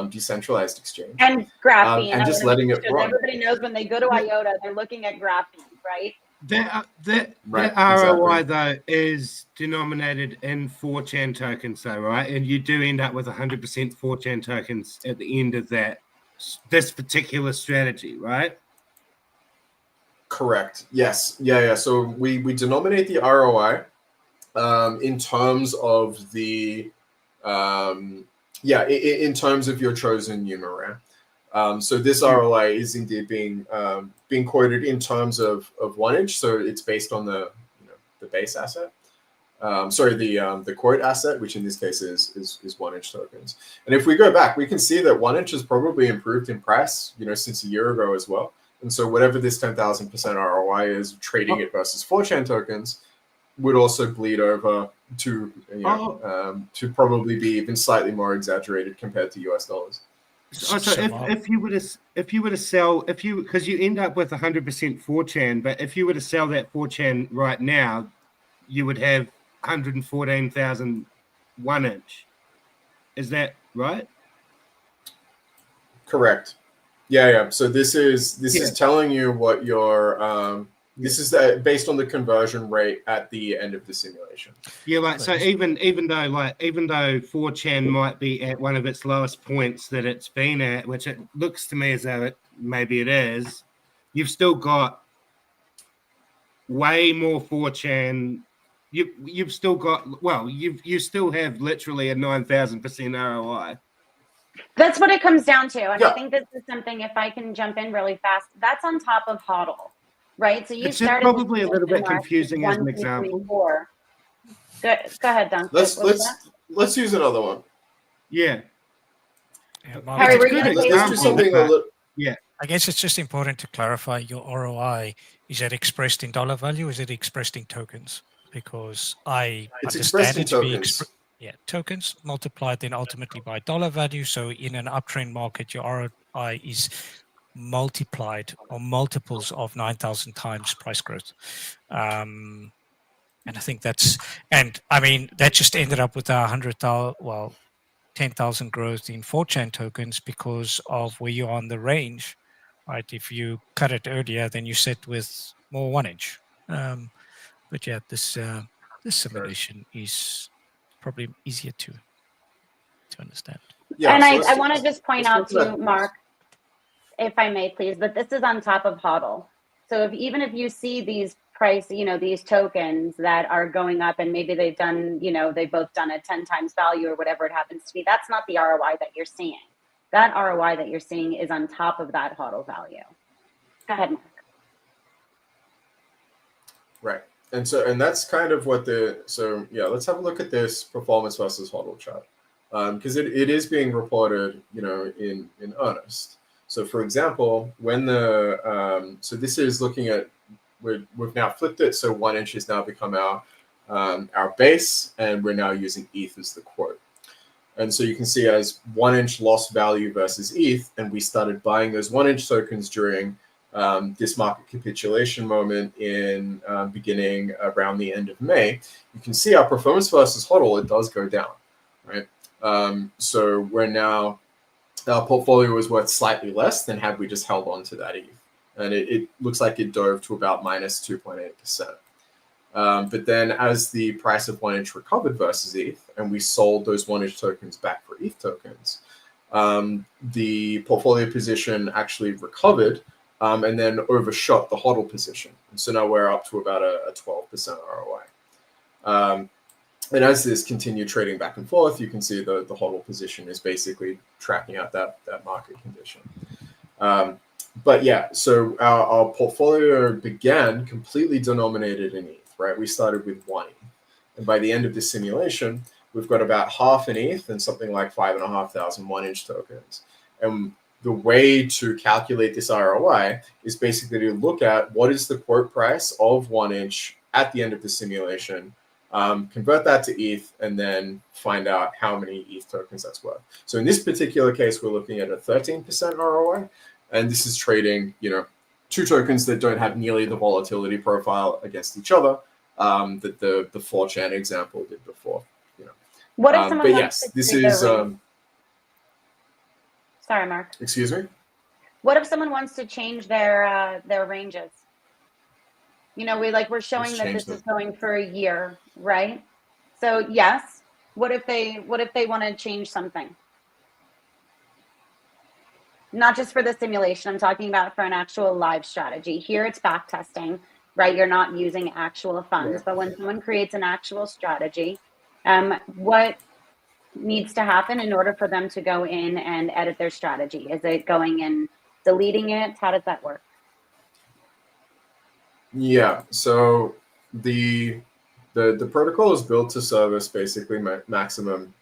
D: decentralized exchange.
A: And Graphene.
D: And just letting it run.
A: Everybody knows when they go to IOTA, they're looking at Graphene, right?
C: That
D: Right,
C: ROI,
D: exactly.
C: though, is denominated in 4chan tokens, though, right? And you do end up with 100% 4chan tokens at the end of this particular strategy, right?
D: Correct. Yes. Yeah. So we denominate the ROI in terms of the in terms of your chosen numeraire. So this ROI is indeed being quoted in terms of 1 inch. So it's based on the base asset. The quote asset, which in this case is 1 inch tokens. And if we go back, we can see that 1 inch has probably improved in price, you know, since a year ago as well. And so whatever this 10,000% ROI is, trading it versus 4chan tokens would also bleed over to to probably be even slightly more exaggerated compared to US dollars.
C: So if you were to sell, because you end up with 100% 4chan, but if you were to sell that 4chan right now, you would have 114,000 1 inch. Is that right?
D: Correct. Yeah. So this is telling you what your this is based on the conversion rate at the end of the simulation.
C: Yeah, like so even though 4chan might be at one of its lowest points that it's been at, which it looks to me as though maybe it is, you've still got way more 4chan. You've still got you still have literally a 9,000% ROI.
A: That's what it comes down to. And
D: Yeah.
A: I think this is something, if I can jump in really fast, that's on top of HODL, right? So you
C: It's just
A: started
C: probably a little bit confusing as an
A: 1, 2, 3,
C: example.
A: 4. Go ahead, Dunk.
D: Let's use another one.
C: Yeah.
A: Harry, were you
C: Good
A: gonna say
D: Let's do something a little.
C: Yeah.
B: I guess it's just important to clarify your ROI. Is that expressed in dollar value or is it expressed in tokens? Because I
D: It's
B: understand
D: expressed in
B: it to be
D: tokens.
B: tokens multiplied then ultimately by dollar value. So in an uptrend market, your ROI is multiplied or multiples of 9,000 times price growth. And I think that just ended up with 10,000 growth in 4chan tokens because of where you're on the range, right? If you cut it earlier, then you sit with more 1-inch. But yeah, this simulation is probably easier to understand.
D: Yeah,
A: And
D: so
A: I want to just point out
D: talk about
A: to Mark, if I may please, but this is on top of HODL. So even if you see these price, these tokens that are going up and maybe they've done, they've both done a 10 times value or whatever it happens to be, that's not the ROI that you're seeing. That ROI that you're seeing is on top of that HODL value. Go ahead, Mark.
D: Right. And that's kind of what let's have a look at this performance versus HODL chart. Because it is being reported, in earnest. So for example, when so this is looking at, we've now flipped it. So 1-inch has now become our base, and we're now using ETH as the quote. And so you can see as 1-inch lost value versus ETH, and we started buying those 1-inch tokens during this market capitulation moment in beginning around the end of May. You can see our performance versus HODL, it does go down, right? So we're now, our portfolio is worth slightly less than had we just held on to that ETH. And it looks like it dove to about minus 2.8%. But then as the price of 1-inch recovered versus ETH, and we sold those 1-inch tokens back for ETH tokens, the portfolio position actually recovered and then overshot the HODL position. And so now we're up to about a 12% ROI. And as this continued trading back and forth, you can see the HODL position is basically tracking out that market condition. But yeah, so our portfolio began completely denominated in ETH, right? We started with 1 ETH. And by the end of this simulation, we've got about half an ETH and something like 5,500 1-inch tokens. And the way to calculate this ROI is basically to look at what is the quote price of 1-inch at the end of the simulation, convert that to ETH, and then find out how many ETH tokens that's worth. So in this particular case, we're looking at a 13% ROI, and this is trading, two tokens that don't have nearly the volatility profile against each other that the 4chan example did before.
A: What if someone
D: but
A: wants
D: yes,
A: to
D: this
A: do
D: is.
A: Sorry, Mark.
D: Excuse me.
A: What if someone wants to change their ranges? We're showing that this is going for a year, right? So yes, what if they want to change something? Not just for the simulation, I'm talking about for an actual live strategy. Here it's back testing, right? You're not using actual funds, but when someone creates an actual strategy, what needs to happen in order for them to go in and edit their strategy? Is it going and deleting it? How does that work?
D: Yeah, so the protocol is built to service basically maximum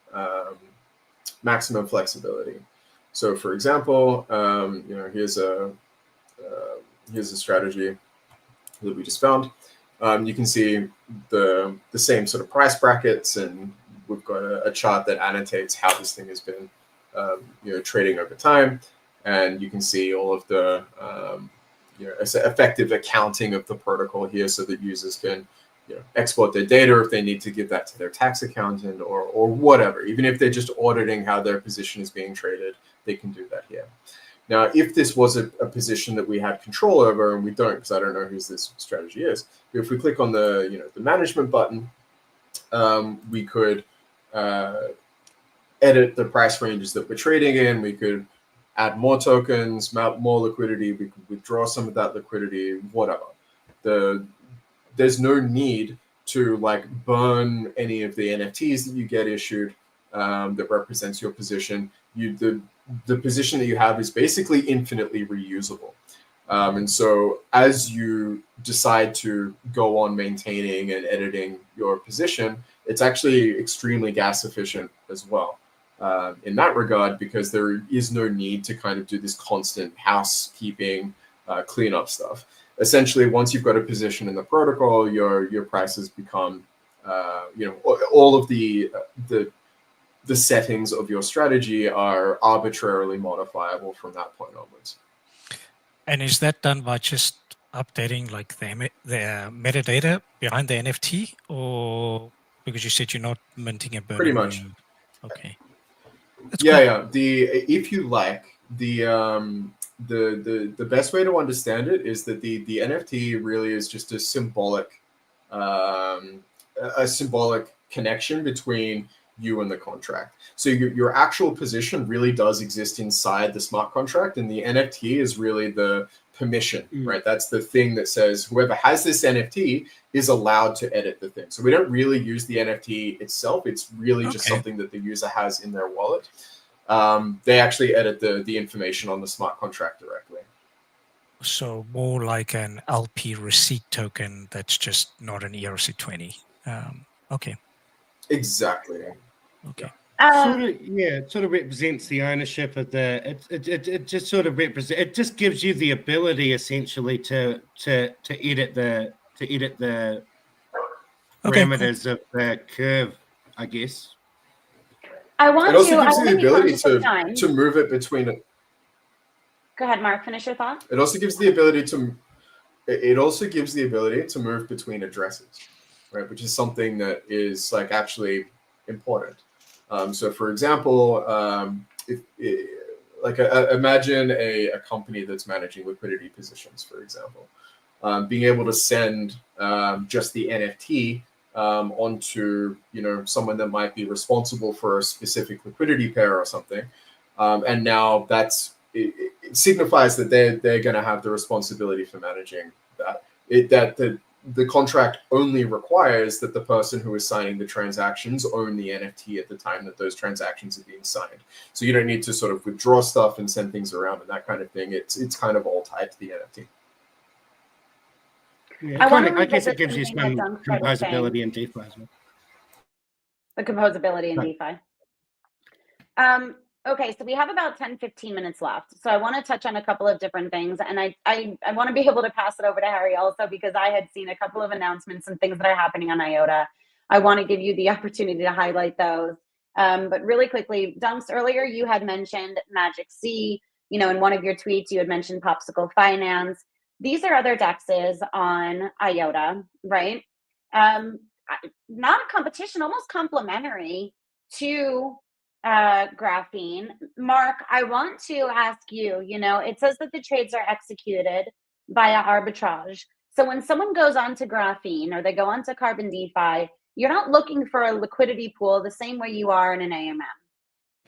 D: flexibility. So for example, here's a strategy that we just found. You can see the same sort of price brackets, and we've got a chart that annotates how this thing has been trading over time, and you can see all of the effective accounting of the protocol here, so that users can export their data if they need to give that to their tax accountant or whatever. Even if they're just auditing how their position is being traded, they can do that here. Now, if this was a position that we had control over, and we don't, because I don't know whose this strategy is, if we click on the management button, we could edit the price ranges that we're trading in. We could add more tokens, more liquidity. We could withdraw some of that liquidity, whatever. There's no need to burn any of the NFTs that you get issued that represents your position. The position that you have is basically infinitely reusable. And so as you decide to go on maintaining and editing your position, it's actually extremely gas efficient as well in that regard, because there is no need to kind of do this constant housekeeping cleanup stuff. Essentially, once you've got a position in the protocol, your prices become, all of the settings of your strategy are arbitrarily modifiable from that point onwards. And
B: is that done by just updating the metadata behind the NFT, or because you said you're not minting a burn?
D: Pretty much.
B: Okay.
D: That's cool. Yeah. If you like, the best way to understand it is that the NFT really is just a symbolic connection between you and the contract. So your actual position really does exist inside the smart contract, and the NFT is really the permission, right? That's the thing that says whoever has this NFT is allowed to edit the thing. So we don't really use the NFT itself. It's really just something that the user has in their wallet. They actually edit the information on the smart contract directly.
B: So more like an LP receipt token that's just not an ERC20. Okay.
D: Exactly.
B: Okay.
C: It sort of represents the ownership of the. It just sort of represents. It just gives you the ability, essentially, to edit the parameters of the curve, I guess.
A: I want
D: it also
A: to.
D: gives you the ability
A: to
D: move it between.
A: Go ahead, Mark. Finish your thought.
D: It also gives the ability to. It also gives the ability to move between addresses, right? Which is something that is like actually important. So, for example, imagine a company that's managing liquidity positions, for example, being able to send just the NFT onto someone that might be responsible for a specific liquidity pair or something, and now it signifies that they're going to have the responsibility for managing that. The contract only requires that the person who is signing the transactions own the NFT at the time that those transactions are being signed. So you don't need to sort of withdraw stuff and send things around and that kind of thing. It's kind of all tied to the NFT.
C: Yeah, I guess it gives you some composability in DeFi as well.
A: The composability in DeFi. Okay, so we have about 10-15 minutes left. So I want to touch on a couple of different things. And I want to be able to pass it over to Harry also, because I had seen a couple of announcements and things that are happening on IOTA. I want to give you the opportunity to highlight those. But really quickly, Dunks, earlier you had mentioned Magic C. In one of your tweets, you had mentioned Popsicle Finance. These are other DEXs on IOTA, right? Not a competition, almost complementary to Graphene. Mark, I want to ask you, it says that the trades are executed via arbitrage. So when someone goes onto Graphene or they go onto Carbon DeFi, you're not looking for a liquidity pool the same way you are in an AMM,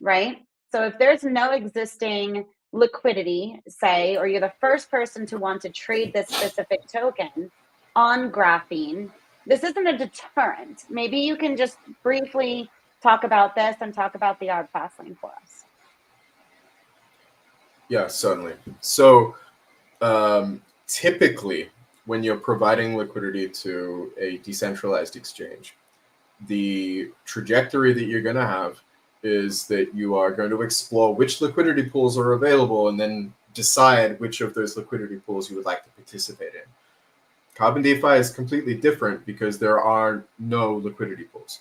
A: right? So if there's no existing liquidity, say, or you're the first person to want to trade this specific token on Graphene, this isn't a deterrent. Maybe you can just briefly talk about this and talk about the ARB Fastlane for us.
D: Yeah, certainly. So typically, when you're providing liquidity to a decentralized exchange, the trajectory that you're going to have is that you are going to explore which liquidity pools are available and then decide which of those liquidity pools you would like to participate in. Carbon DeFi is completely different because there are no liquidity pools.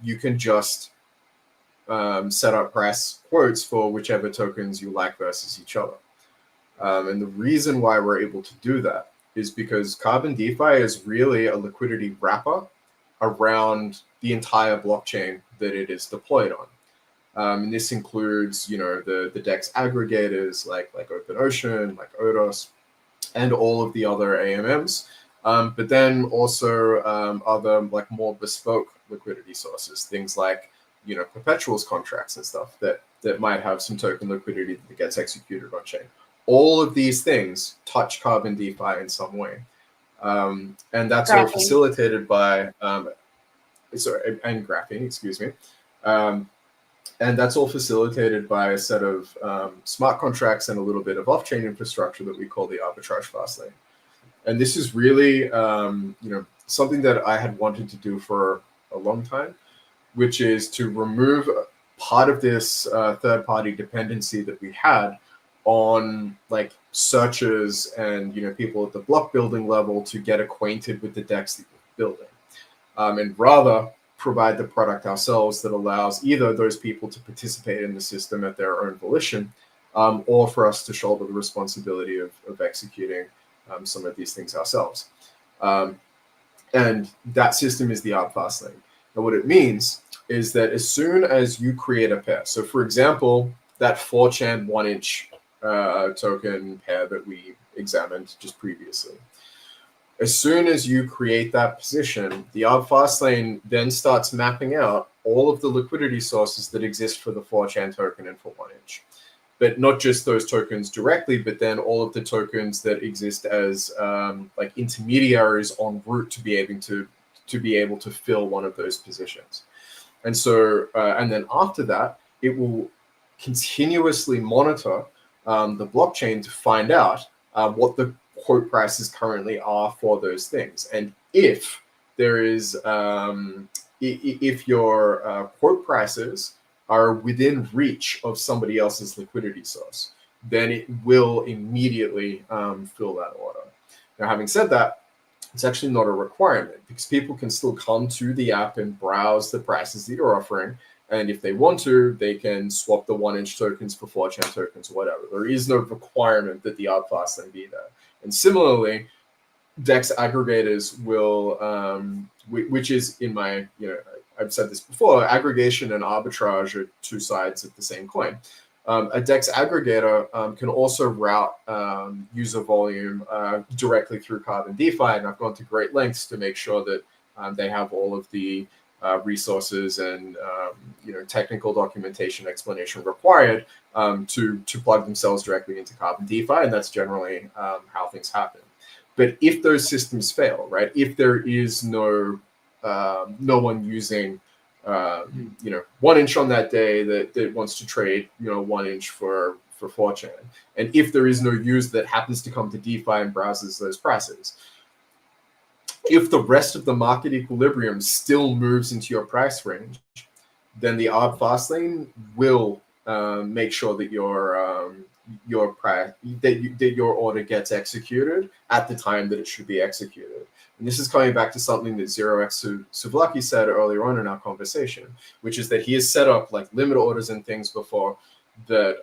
D: You can just set up price quotes for whichever tokens you like versus each other. And the reason why we're able to do that is because Carbon DeFi is really a liquidity wrapper around the entire blockchain that it is deployed on. And this includes, the DEX aggregators like OpenOcean, like ODOS, and all of the other AMMs. But then also other like more bespoke liquidity sources, things like perpetuals contracts and stuff that might have some token liquidity that gets executed on chain. All of these things touch Carbon DeFi in some way, and that's all facilitated by and Graphene, excuse me, and that's all facilitated by a set of smart contracts and a little bit of off-chain infrastructure that we call the arbitrage fastlane. And this is really, something that I had wanted to do for a long time, which is to remove part of this third-party dependency that we had on like searchers and people at the block building level to get acquainted with the DEX that you're building, and rather provide the product ourselves that allows either those people to participate in the system at their own volition, or for us to shoulder the responsibility of executing some of these things ourselves. And that system is the ARB Fastlane. And what it means is that as soon as you create a pair, so for example, that 4chan 1-inch token pair that we examined just previously. As soon as you create that position, the ARB Fastlane then starts mapping out all of the liquidity sources that exist for the 4chan token and for 1inch. But not just those tokens directly, but then all of the tokens that exist as like intermediaries en route to be able to fill one of those positions. And so, and then after that, it will continuously monitor the blockchain to find out what the quote prices currently are for those things. And if there is, if your quote prices are within reach of somebody else's liquidity source, then it will immediately fill that order. Now, having said that, it's actually not a requirement because people can still come to the app and browse the prices that you're offering. And if they want to, they can swap the 1inch tokens for 4chan tokens or whatever. There is no requirement that the ARB Fastlane be there. And similarly, DEX aggregators will, which is in my, I've said this before, aggregation and arbitrage are two sides of the same coin. A DEX aggregator can also route user volume directly through Carbon DeFi, and I've gone to great lengths to make sure that they have all of the resources and technical documentation explanation required to plug themselves directly into Carbon DeFi, and that's generally how things happen. But if those systems fail, right? If there is no one using 1inch on that day that wants to trade 1inch for 4chan, and if there is no user that happens to come to DeFi and browses those prices, if the rest of the market equilibrium still moves into your price range, then the ARB Fastlane will make sure that your price that your order gets executed at the time that it should be executed. And this is coming back to something that 0x Savlaki said earlier on in our conversation, which is that he has set up like limit orders and things before that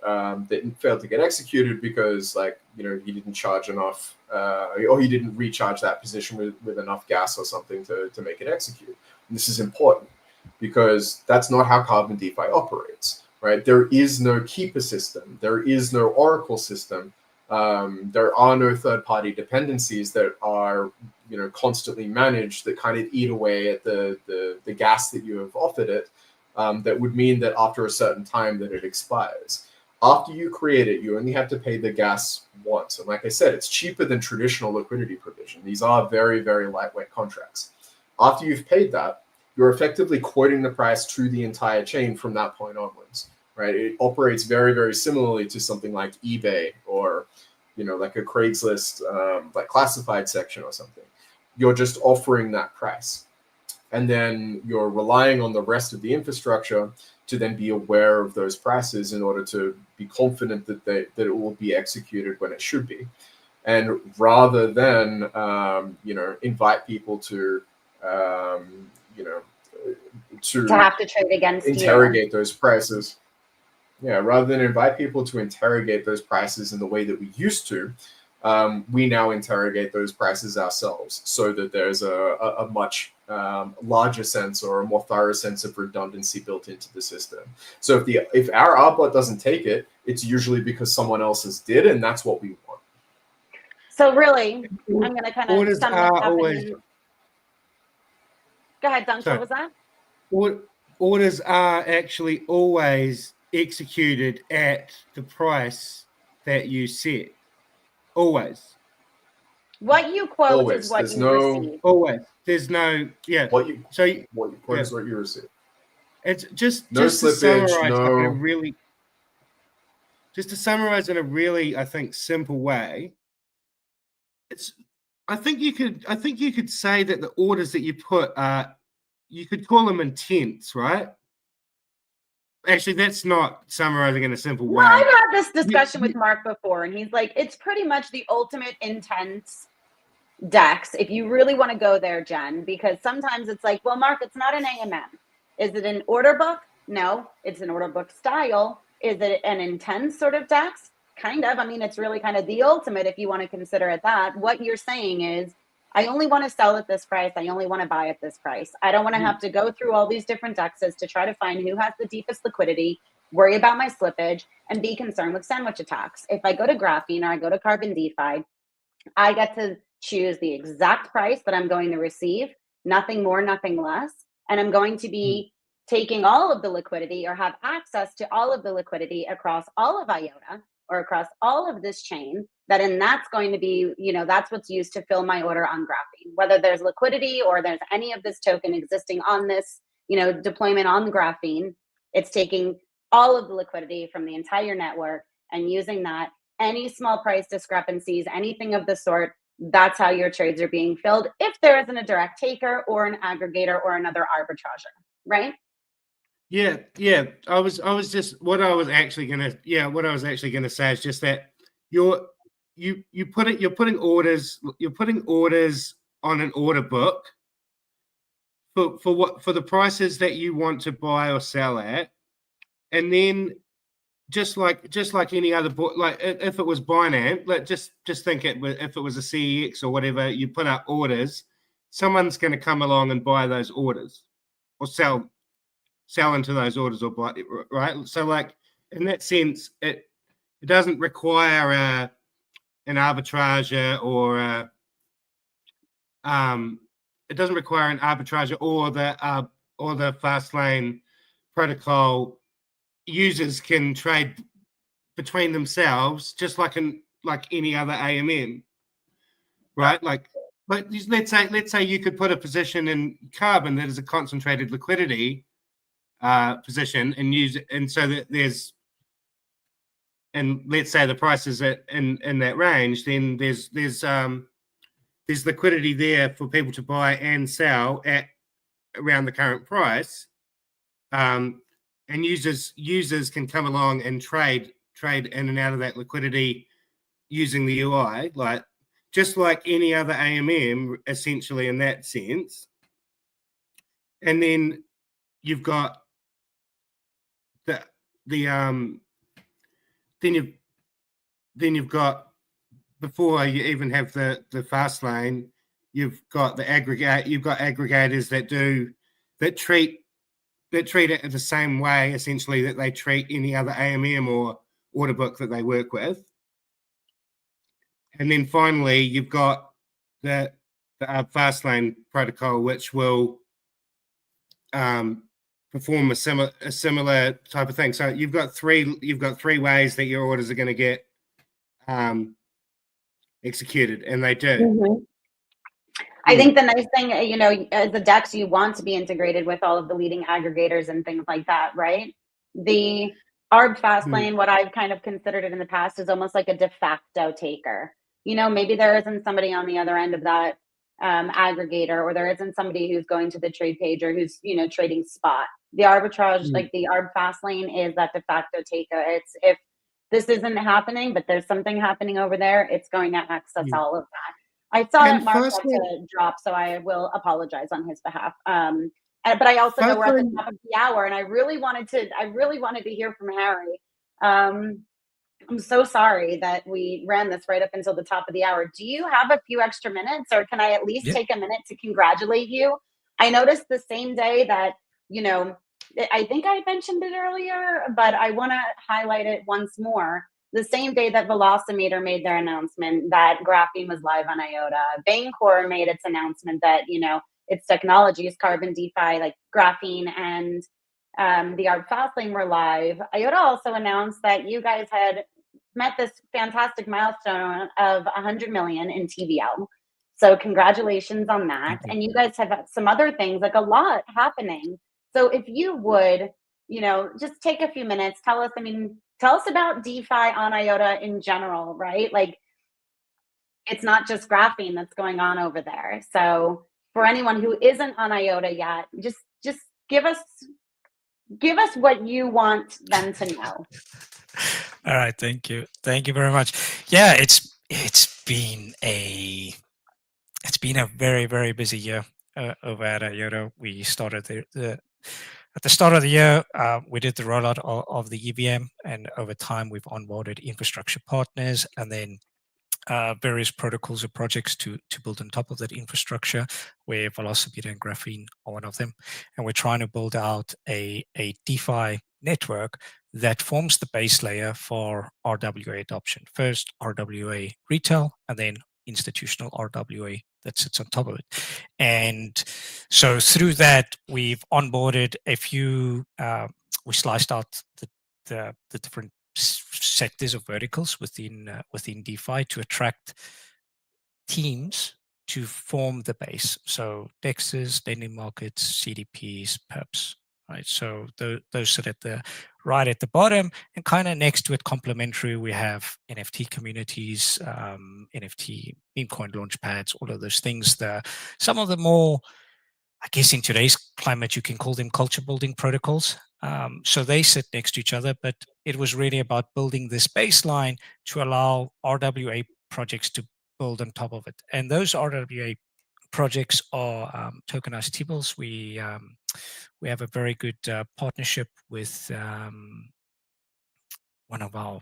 D: failed to get executed because he didn't charge enough or he didn't recharge that position with enough gas or something to make it execute. And this is important because that's not how Carbon DeFi operates, right? There is no keeper system. There is no Oracle system. There are no third-party dependencies that are constantly managed that kind of eat away at the gas that you have offered it. That would mean that after a certain time that it expires. After you create it, you only have to pay the gas once. And like I said, it's cheaper than traditional liquidity provision. These are very, very lightweight contracts. After you've paid that, you're effectively quoting the price to the entire chain from that point onwards, right? It operates very, very similarly to something like eBay or, like a Craigslist, like classified section or something. You're just offering that price. And then you're relying on the rest of the infrastructure to then be aware of those prices in order to be confident that it will be executed when it should be. And rather than, invite people to
A: have to trade against
D: interrogate those prices. Yeah, rather than invite people to interrogate those prices in the way that we used to, we now interrogate those prices ourselves so that there's a much larger sense or a more thorough sense of redundancy built into the system. So if our RBot doesn't take it, it's usually because someone else's did, and that's what we want.
A: So really, I'm going to kind of sum this up. Go ahead, Duncan. What was that?
C: Orders are actually always executed at the price that you set. Always.
A: What you quote
D: always.
A: is what
D: There's
A: you receive.
C: Always. There's no, yeah.
D: What you quote is
C: yeah.
D: what you receive.
C: It's just
D: slippage,
C: to summarize in a really, I think, simple way. I think you could say that the orders that you put are, you could call them intents, right? Actually, that's not summarizing in a simple way.
A: I've had this discussion with Mark before, and he's like, it's pretty much the ultimate intense DEX, if you really want to go there, Jen, because sometimes it's like, well, Mark, it's not an AMM. Is it an order book? No, it's an order book style. Is it an intense sort of DEX? Kind of. I mean, it's really kind of the ultimate if you want to consider it that. What you're saying is, I only want to sell at this price. I only want to buy at this price. I don't want to have to go through all these different DEXs to try to find who has the deepest liquidity, worry about my slippage, and be concerned with sandwich attacks. If I go to Graphene or I go to Carbon DeFi, I get to choose the exact price that I'm going to receive, nothing more, nothing less. And I'm going to be taking all of the liquidity or have access to all of the liquidity across all of IOTA or across all of this chain. And that's going to be, that's what's used to fill my order on Graphene. Whether there's liquidity or there's any of this token existing on this, deployment on Graphene, it's taking all of the liquidity from the entire network and using that. Any small price discrepancies, anything of the sort, that's how your trades are being filled if there isn't a direct taker or an aggregator or another arbitrager, right?
C: Yeah. I was just what I was actually gonna say is just that you're putting orders on an order book for the prices that you want to buy or sell at, and then just like any other book, like if it was Binance, just think if it was a CEX or whatever, you put up orders, someone's going to come along and buy those orders or sell into those orders or buy, right? So like in that sense, it doesn't require an arbitrager or it doesn't require an arbitrager or the Fastlane protocol. Users can trade between themselves just like any other AMM, right? Like let's say you could put a position in Carbon that is a concentrated liquidity position and use it, and so that and let's say the price is in that range, then there's liquidity there for people to buy and sell at around the current price. And users can come along and trade in and out of that liquidity using the UI, just like any other AMM, essentially in that sense. And then you've got then you've got, before you even have the Fastlane, you've got aggregators that treat it the same way, essentially, that they treat any other AMM or order book that they work with. And then finally, you've got the Fastlane protocol, which will perform a similar type of thing. So you've got three ways that your orders are going to get executed, and they do.
A: Mm-hmm. I think the nice thing, as a DEX, you want to be integrated with all of the leading aggregators and things like that, right? The ARB Fastlane, what I've kind of considered it in the past, is almost like a de facto taker. Maybe there isn't somebody on the other end of that aggregator, or there isn't somebody who's going to the trade page or who's, trading spot. The arbitrage, like the ARB Fastlane, is that de facto taker. It's if this isn't happening, but there's something happening over there, it's going to access all of that. I saw that Mark had to drop, so I will apologize on his behalf. But I also know we're at the top of the hour, and I really wanted to hear from Harry. I'm so sorry that we ran this right up until the top of the hour. Do you have a few extra minutes, or can I at least take a minute to congratulate you? I noticed the same day that, I think I mentioned it earlier, but I want to highlight it once more. The same day that Velocimeter made their announcement that Graphene was live on IOTA, Bancor made its announcement that, its technologies, Carbon DeFi, like Graphene and the ARB Fastlane were live. IOTA also announced that you guys had met this fantastic milestone of 100 million in TVL. So congratulations on that. And you guys have some other things, like a lot happening. So if you would, just take a few minutes, tell us about DeFi on IOTA in general, right? Like, it's not just Graphene that's going on over there. So for anyone who isn't on IOTA yet, just give us what you want them to know.
B: All right, thank you very much. Yeah, it's been a very, very busy year over at IOTA. We started at the start of the year, we did the rollout of the EVM, and over time we've onboarded infrastructure partners, and then various protocols or projects to build on top of that infrastructure, where Velocimeter and Graphene are one of them. And we're trying to build out a DeFi network that forms the base layer for RWA adoption. First, RWA retail, and then institutional RWA that sits on top of it. And so through that, we've onboarded a few, we sliced out the different sectors of verticals within DeFi to attract teams to form the base. So DEXs, lending markets, CDPs, perps, right? So those sit at the right at the bottom, and kind of next to it, complementary, we have NFT communities, NFT meme coin launch pads, all of those things. Some of the more, I guess in today's climate, you can call them culture building protocols. So they sit next to each other, but it was really about building this baseline to allow RWA projects to build on top of it. And those RWA projects are tokenized T-bills. We have a very good partnership with one of our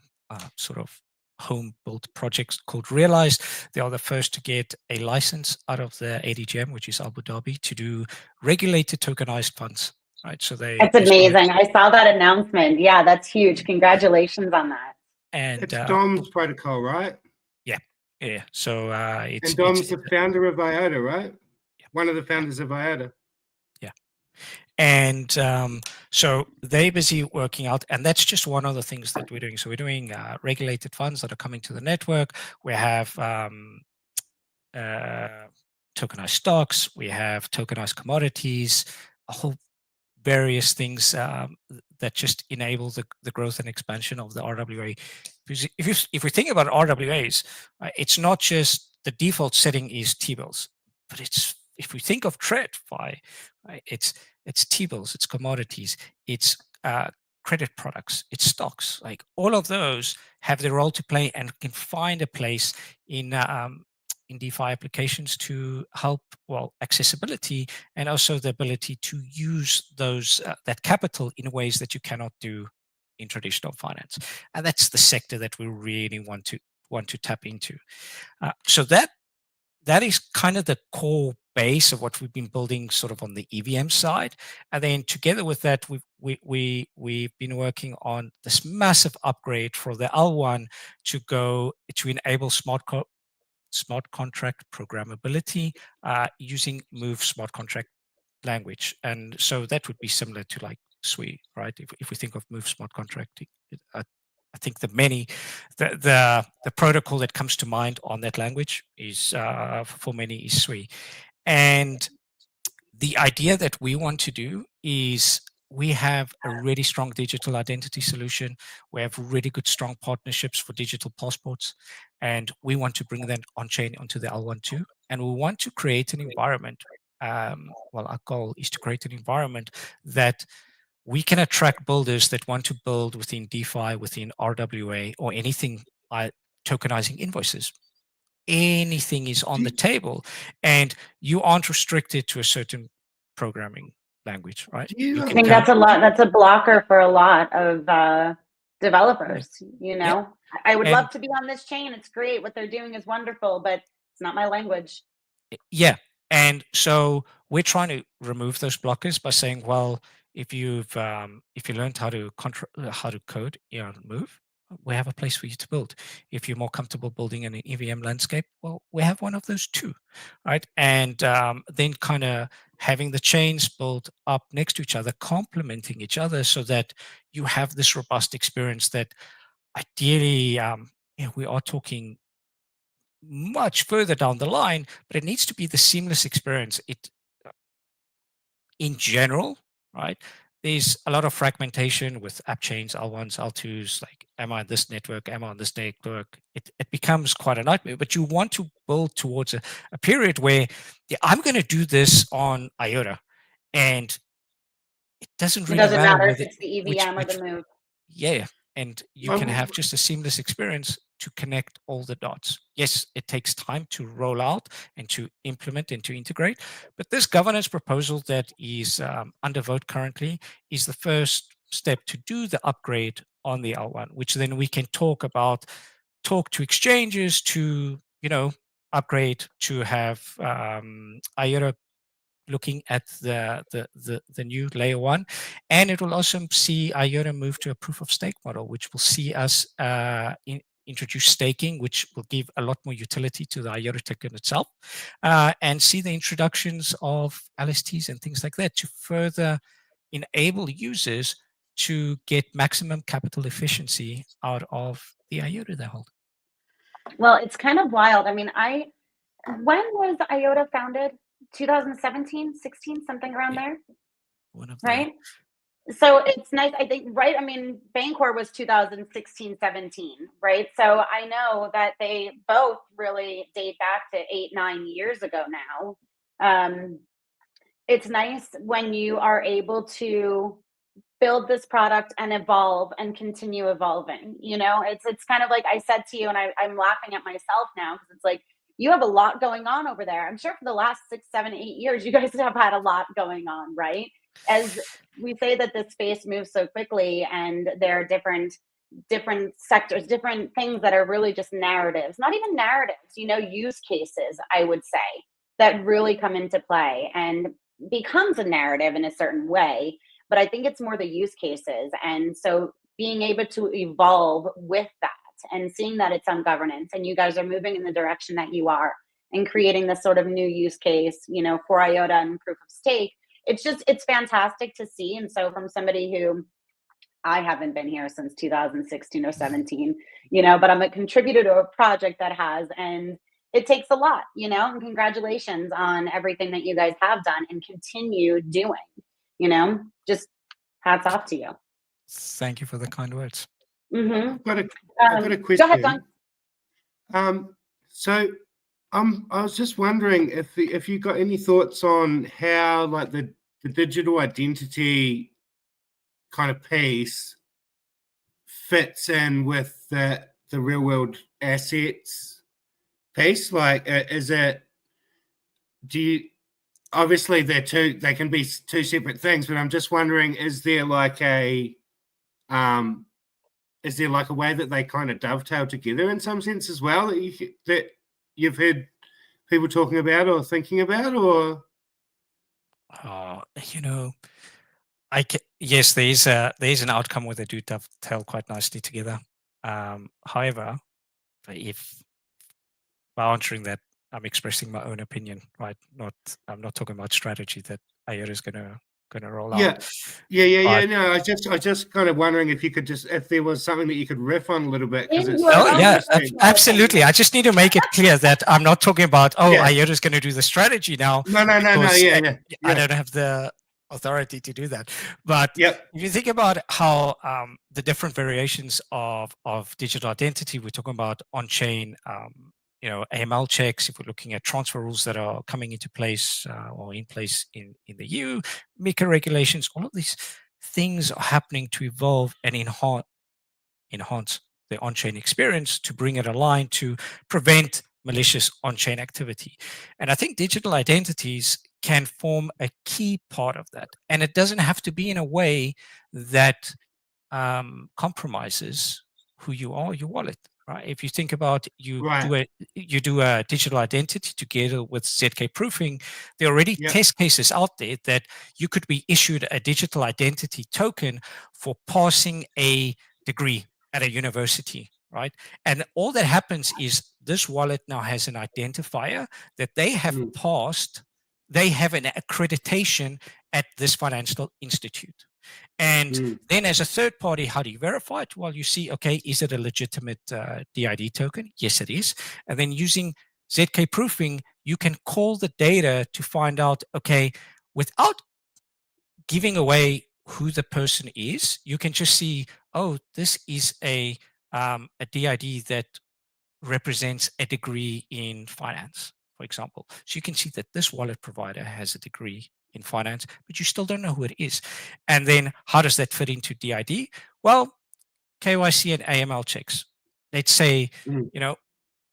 B: sort of home-built projects called Realize. They are the first to get a license out of the ADGM, which is Abu Dhabi, to do regulated tokenized funds. Right, so
A: that's amazing. I saw that announcement. Yeah, that's huge. Congratulations on that.
C: And it's Dom's protocol, right?
B: Yeah. So
C: and Dom's the founder of IOTA, right? Yeah. One of the founders of IOTA.
B: Yeah. And so they're busy working out, and that's just one of the things that we're doing. So we're doing regulated funds that are coming to the network. We have tokenized stocks. We have tokenized commodities. A whole various things that just enable the growth and expansion of the RWA. If we think about RWAs, it's not just the default setting is T-bills, but it's, if we think of TradFi, it's T-bills, it's commodities, it's credit products, it's stocks. Like all of those have their role to play and can find a place in DeFi applications to help, well, accessibility and also the ability to use those that capital in ways that you cannot do in traditional finance. And that's the sector that we really want to tap into. So that is kind of the core base of what we've been building sort of on the EVM side. And then together with that, we've been working on this massive upgrade for the L1 to enable smart contract programmability using Move smart contract language. And so that would be similar to like SWI, right? If we think of Move smart contract, I think the protocol that comes to mind on that language is for many is SWI. And the idea that we want to do is we have a really strong digital identity solution. We have really good, strong partnerships for digital passports, and we want to bring that on-chain onto the L1 too. And we want to create an environment. Well, our goal is to create an environment that we can attract builders that want to build within DeFi, within RWA, or anything tokenizing invoices. Anything is on the table, and you aren't restricted to a certain programming language, right?
A: I think that's a blocker for a lot of developers. You know, yeah. I would love to be on this chain. It's great. What they're doing is wonderful, but it's not my language.
B: Yeah. And so we're trying to remove those blockers by saying, well, if you learned how to code, Move, we have a place for you to build. If you're more comfortable building in an EVM landscape, well, we have one of those too, right? And then kind of having the chains built up next to each other, complementing each other, so that you have this robust experience that ideally, we are talking much further down the line, but it needs to be the seamless experience. In general, right? There's a lot of fragmentation with app chains, L1s, L2s, like, am I on this network? Am I on this network? It becomes quite a nightmare, but you want to build towards a period where I'm going to do this on IOTA, and it doesn't really matter
A: if it's the EVM or the Move.
B: Yeah, and you can have just a seamless experience to connect all the dots. Yes, it takes time to roll out and to implement and to integrate, but this governance proposal that is under vote currently is the first step to do the upgrade on the L1, which then we can talk to exchanges to, upgrade to have IOTA looking at the new layer 1, and it will also see IOTA move to a proof of stake model, which will see us introduce staking, which will give a lot more utility to the IOTA token itself, and see the introductions of LSTs and things like that to further enable users to get maximum capital efficiency out of the IOTA they hold.
A: Well, it's kind of wild. I mean, when was IOTA founded? 2017, 16, something around there,
B: One of
A: right? So it's nice, I think, right? I mean, Bancor was 2016, 17, right? So I know that they both really date back to 8, 9 years ago now. It's nice when you are able to build this product and evolve and continue evolving. You know, it's kind of like I said to you, and I'm laughing at myself now because it's like, you have a lot going on over there. I'm sure for the last 6, 7, 8 years, you guys have had a lot going on, right? As we say that this space moves so quickly, and there are different sectors, different things that are really just narratives, not even narratives, you know, use cases, I would say, that really come into play and becomes a narrative in a certain way. But I think it's more the use cases. And so being able to evolve with that and seeing that it's on governance and you guys are moving in the direction that you are and creating this sort of new use case, you know, for IOTA and proof of stake, it's fantastic to see. And so from somebody who, I haven't been here since 2016 or 17, you know, but I'm a contributor to a project that has, and it takes a lot, you know, and congratulations on everything that you guys have done and continue doing, you know, just hats off to you.
B: Thank you for the kind words.
A: Mm-hmm.
C: I've got a question.
A: Go ahead, Don.
C: So I was just wondering if you got any thoughts on how like the digital identity kind of piece fits in with the real world assets piece. Like, obviously they can be two separate things, but I'm just wondering, is there like a way that they kind of dovetail together in some sense as well that you've heard people talking about or thinking about, or?
B: You know, yes, there is an outcome where they do dovetail quite nicely together. However, if by answering that, I'm expressing my own opinion, right? I'm not talking about strategy that IOTA is gonna roll out.
C: Yeah. No, I just kind of wondering if there was something that you could riff on a little bit, because it's
B: absolutely. I just need to make it clear that I'm not talking about IOTA is going to do the strategy now.
C: No. Yeah.
B: I don't have the authority to do that. But if you think about how the different variations of digital identity, we're talking about on-chain, you know, AML checks, if we're looking at transfer rules that are coming into place or in place in the EU, MiCA regulations, all of these things are happening to evolve and enhance the on-chain experience to bring it aligned to prevent malicious on-chain activity. And I think digital identities can form a key part of that. And it doesn't have to be in a way that compromises who you are, your wallet. Right. If you think about you do a digital identity together with ZK proofing, there are already test cases out there that you could be issued a digital identity token for passing a degree at a university, right? And all that happens is this wallet now has an identifier that they have passed. They have an accreditation at this financial institute. And then as a third party, how do you verify it? Well, you see, okay, is it a legitimate DID token? Yes, it is. And then using ZK proofing, you can call the data to find out, okay, without giving away who the person is, you can just see, oh, this is a DID that represents a degree in finance, for example. So you can see that this wallet provider has a degree in finance, but you still don't know who it is. And then how does that fit into DID? Well, KYC and AML checks. Let's say, you know,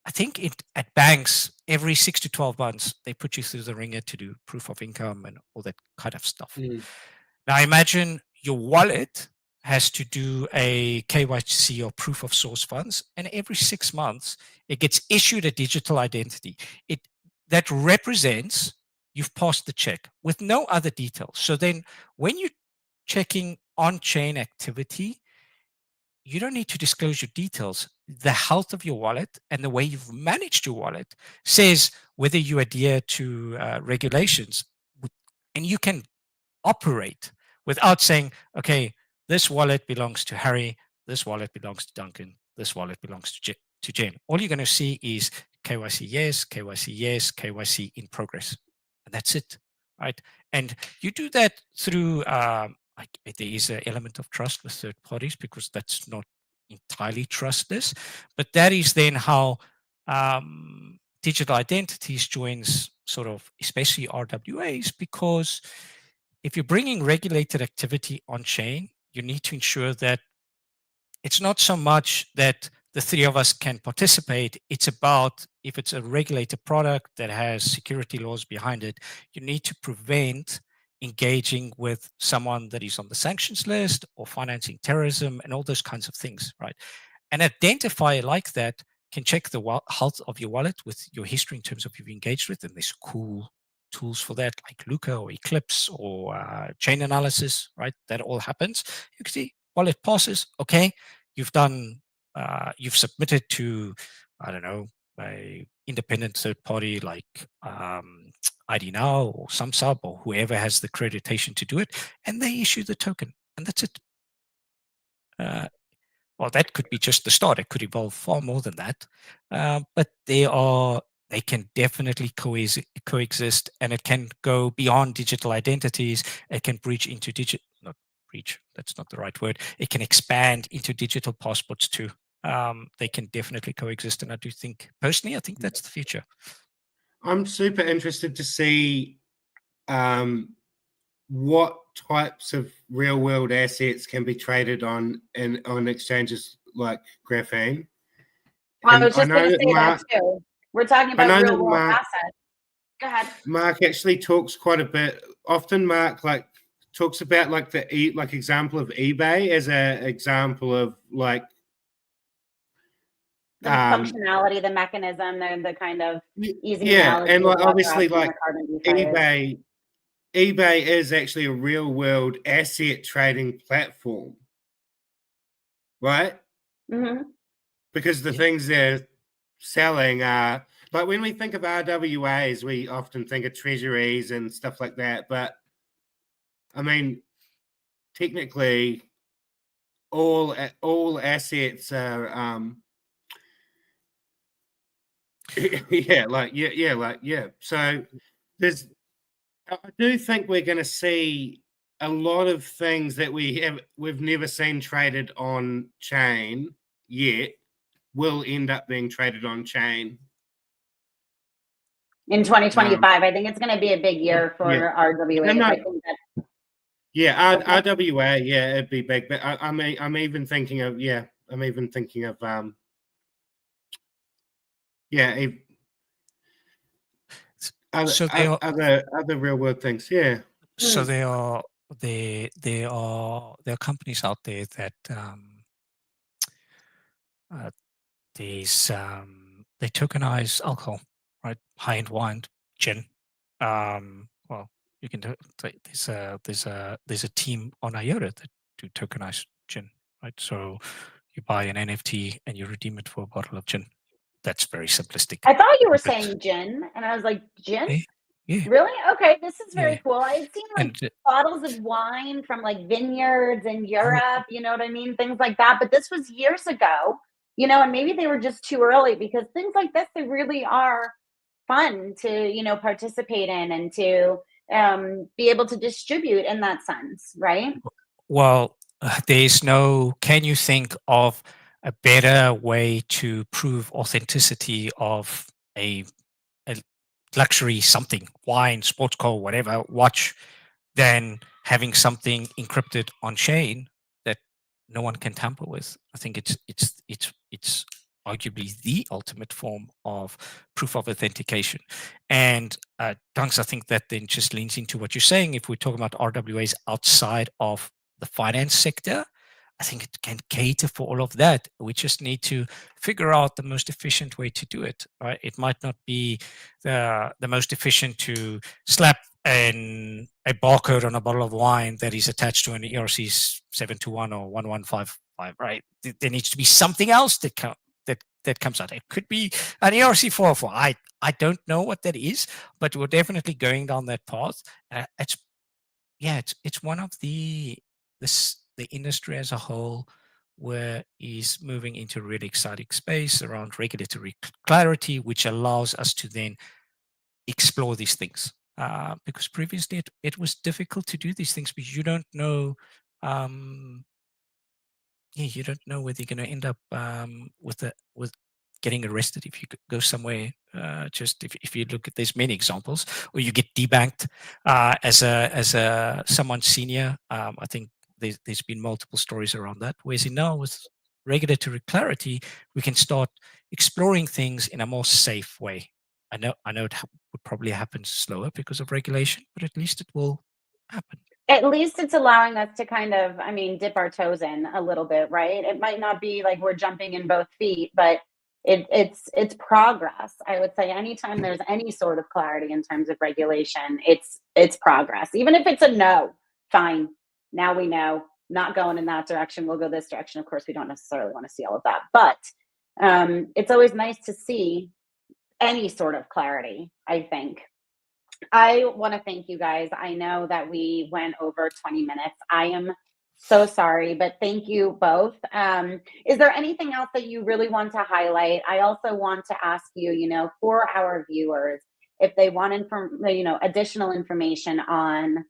B: I think at banks, every 6 to 12 months, they put you through the ringer to do proof of income and all that kind of stuff. Now imagine your wallet has to do a KYC or proof of source funds, and every 6 months, it gets issued a digital identity. That represents you've passed the check with no other details. So then when you're checking on-chain activity, you don't need to disclose your details. The health of your wallet and the way you've managed your wallet says whether you adhere to regulations, and you can operate without saying, okay, this wallet belongs to Harry, this wallet belongs to Duncan, this wallet belongs to Jen. All you're going to see is KYC yes, KYC yes, KYC in progress. And that's it, right? And you do that through, there is an element of trust with third parties because that's not entirely trustless, but that is then how digital identities joins sort of, especially RWAs, because if you're bringing regulated activity on chain, you need to ensure that it's not so much that the three of us can participate. It's about if it's a regulated product that has security laws behind it, you need to prevent engaging with someone that is on the sanctions list or financing terrorism and all those kinds of things, right? An identifier like that can check the health of your wallet with your history in terms of who you've engaged with, and there's cool tools for that, like Luca or Eclipse or chain analysis, right? That all happens. You can see wallet passes. Okay, you've done, you've submitted to, I don't know, a independent third party like ID Now or SumSub or whoever has the accreditation to do it, and they issue the token, and that's it. Well, that could be just the start. It could evolve far more than that, but they can definitely coexist, and it can go beyond digital identities. It can breach into not breach, that's not the right word. It can expand into digital passports too. They can definitely coexist, and I do think, personally, I think that's the future.
C: I'm super interested to see what types of real world assets can be traded on exchanges like Graphene.
A: I was just going to say that too. We're talking about real world assets. Go ahead.
C: Mark actually talks quite a bit. Often Mark talks about like the example of eBay as an example of like
A: the functionality, the mechanism, the kind of easy.
C: Yeah, and like obviously like eBay is actually a real world asset trading platform, right?
A: Mm-hmm.
C: Because the things they're selling are like, when we think of RWAs, we often think of treasuries and stuff like that. But I mean, technically, all assets are So I do think we're going to see a lot of things that we've never seen traded on chain yet will end up being traded on chain
A: in 2025. I think it's going to be a big year for RWA.
C: RWA, it'd be big. But I'm even thinking of other real world things. Yeah.
B: So there are companies out there that they tokenize alcohol, right? High-end wine, gin. Well, you can there's a team on IOTA that do tokenize gin, right? So you buy an NFT and you redeem it for a bottle of gin. That's very simplistic.
A: I thought you were saying gin, and I was like, gin?
B: Yeah.
A: Really? Okay, this is very cool. I've seen bottles of wine from like vineyards in Europe, you know what I mean? Things like that. But this was years ago, and maybe they were just too early, because things like this, they really are fun to, participate in and to be able to distribute in that sense, right?
B: Well, can you think of a better way to prove authenticity of a luxury something, wine, sports car, whatever, watch, than having something encrypted on chain that no one can tamper with? I think it's arguably the ultimate form of proof of authentication. And Dunks, I think that then just leans into what you're saying. If we're talking about RWAs outside of the finance sector, I think it can cater for all of that. We just need to figure out the most efficient way to do it. Right? It might not be the most efficient to slap a barcode on a bottle of wine that is attached to an ERC 721 or 1155. Right? There needs to be something else that comes out. It could be an ERC 404. I don't know what that is, but we're definitely going down that path. It's one of the industry as a whole where is moving into a really exciting space around regulatory clarity, which allows us to then explore these things. Because previously it was difficult to do these things because you don't know. You don't know whether you're going to end up with getting arrested if you go somewhere. Just if you look at, there's many examples, or you get debanked as a someone senior. I think there's been multiple stories around that. Whereas now with regulatory clarity, we can start exploring things in a more safe way. I know it would probably happen slower because of regulation, but at least it will happen.
A: At least it's allowing us to kind of, I mean, dip our toes in a little bit, right? It might not be like we're jumping in both feet, but it's progress. I would say anytime there's any sort of clarity in terms of regulation, it's progress. Even if it's a no, fine. Now we know, not going in that direction, we'll go this direction. Of course, we don't necessarily want to see all of that, but it's always nice to see any sort of clarity, I think. I want to thank you guys. I know that we went over 20 minutes. I am so sorry, but thank you both. Is there anything else that you really want to highlight? I also want to ask you, for our viewers, if they want additional information on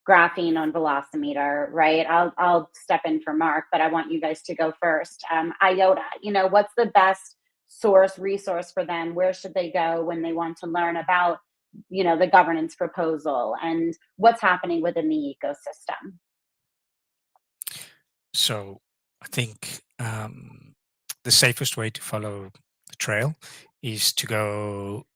A: graphene on Velocimeter, right? I'll step in for Mark, but I want you guys to go first. IOTA, what's the best resource for them? Where should they go when they want to learn about the governance proposal and what's happening within the ecosystem?
B: So I think the safest way to follow the trail is to go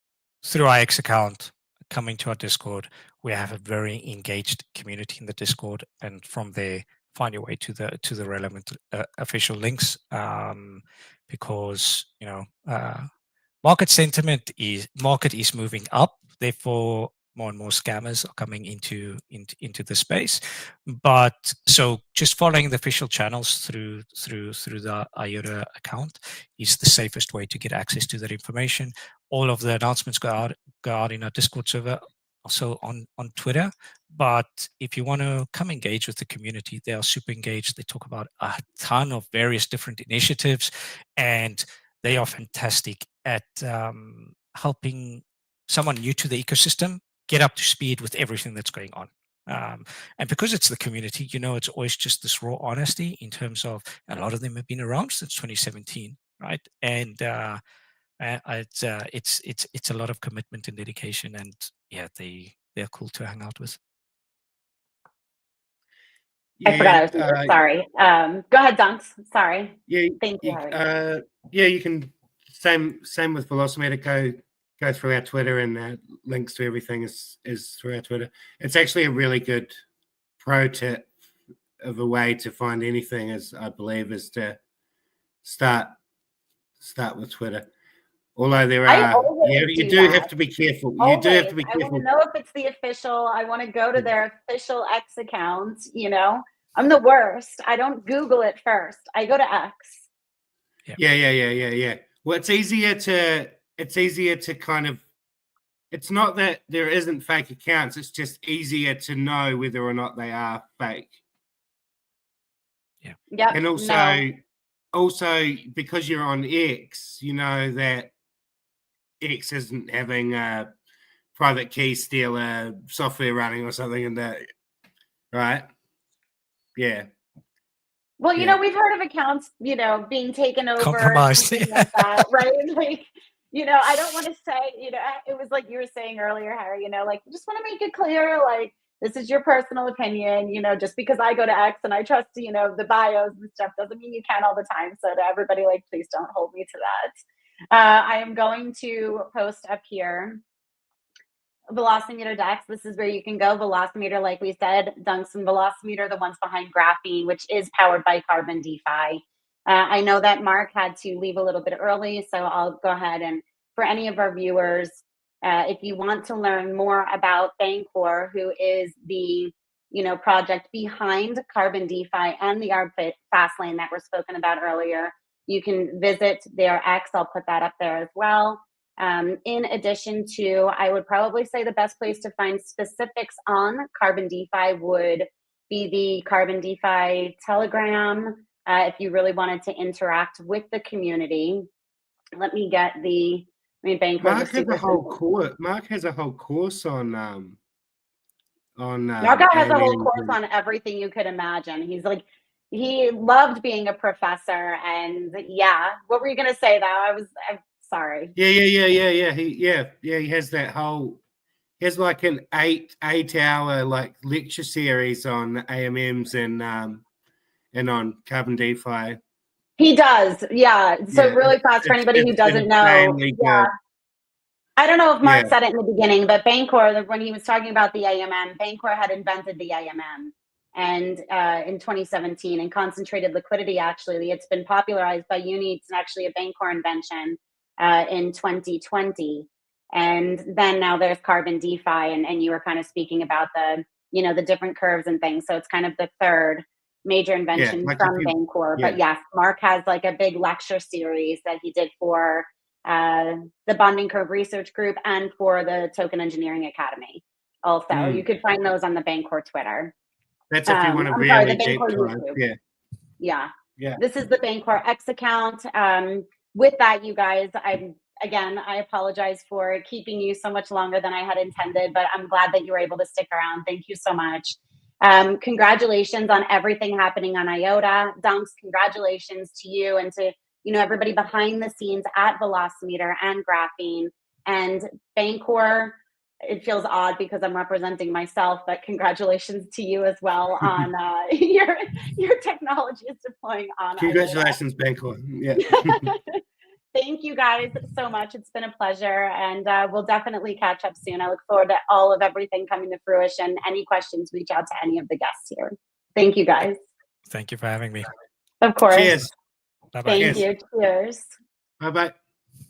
B: through our X account, coming to our Discord. We have a very engaged community in the Discord, and from there find your way to the relevant official links, because market is moving up. Therefore, more and more scammers are coming into the space. But so just following the official channels through the IOTA account is the safest way to get access to that information. All of the announcements go out in our Discord server, also on Twitter. But if you want to come engage with the community, they are super engaged. They talk about a ton of various different initiatives, and they are fantastic at helping someone new to the ecosystem get up to speed with everything that's going on. And because it's the community, it's always just this raw honesty in terms of a lot of them have been around since 2017, right? And it's a lot of commitment and dedication, and yeah, they're cool to hang out with.
A: I forgot I was muted. Sorry. Go ahead, Dunks. Sorry.
C: Yeah.
A: Thank you, Harry.
C: You can same with Velocimeter. Go through our Twitter, and links to everything is through our Twitter. It's actually a really good pro tip of a way to find anything, I believe, is to start with Twitter. Although there are, you do have to be careful. You do have to be careful.
A: I want to know if it's the official. I want to go to their official X account. I'm the worst. I don't Google it first. I go to X.
C: Yeah. Well, it's easier to kind of. It's not that there isn't fake accounts. It's just easier to know whether or not they are fake.
B: Yeah.
A: Yep.
C: And also because you're on X, that X isn't having a private key stealer software running or something in that, right? Yeah.
A: Well, we've heard of accounts, being taken over,
B: compromised,
A: like that, right? Like, I don't want to say, it was like you were saying earlier, Harry, like, just want to make it clear, like, this is your personal opinion, just because I go to X and I trust, the bios and stuff doesn't mean you can all the time. So to everybody, like, please don't hold me to that. I am going to post up here Velocimeter Dex, this is where you can go. Velocimeter, like we said, Tungsten Velocimeter, the ones behind Graphene, which is powered by Carbon DeFi. I know that Mark had to leave a little bit early, so I'll go ahead and for any of our viewers, if you want to learn more about Bancor, who is the project behind Carbon DeFi and the Arb Fastlane that were spoken about earlier, you can visit their X. I'll put that up there as well. In addition to, I would probably say the best place to find specifics on Carbon DeFi would be the Carbon DeFi Telegram. If you really wanted to interact with the community, let me get the.
C: Mark has a whole course. Mark has a whole course on.
A: Mark has a whole course on everything you could imagine. He's like, he loved being a professor, and yeah. What were you gonna say though? I'm sorry.
C: Yeah. He has that whole. He has like an 8-hour like lecture series on AMMs and on Carbon DeFi.
A: He does, yeah. So really fast for anybody who doesn't know. Yeah. I don't know if Mark said it in the beginning, but Bancor, when he was talking about the AMM, Bancor had invented the AMM, and in 2017, and concentrated liquidity. Actually, it's been popularized by Uni. It's actually a Bancor invention in 2020, and then now there's Carbon DeFi, and you were kind of speaking about the the different curves and things. So it's kind of the third major invention from Bancor. But yes, Mark has like a big lecture series that he did for the Bonding Curve Research Group and for the Token Engineering Academy. Also, you could find those on the Bancor Twitter.
C: That's if you want to really deep dive.
A: Yeah. This is the Bancor X account. With that, you guys, I apologize for keeping you so much longer than I had intended, but I'm glad that you were able to stick around. Thank you so much. Congratulations on everything happening on IOTA. Dunks, congratulations to you and to everybody behind the scenes at Velocimeter and Graphene and Bancor. It feels odd because I'm representing myself, but congratulations to you as well on your technology is deploying on.
C: Congratulations, Bancor. Yeah.
A: Thank you guys so much. It's been a pleasure, and we'll definitely catch up soon. I look forward to all of everything coming to fruition. Any questions, reach out to any of the guests here. Thank you, guys.
B: Thank you for having me.
A: Of course.
C: Cheers.
B: Bye-bye.
A: Thank you. Cheers.
C: Bye-bye.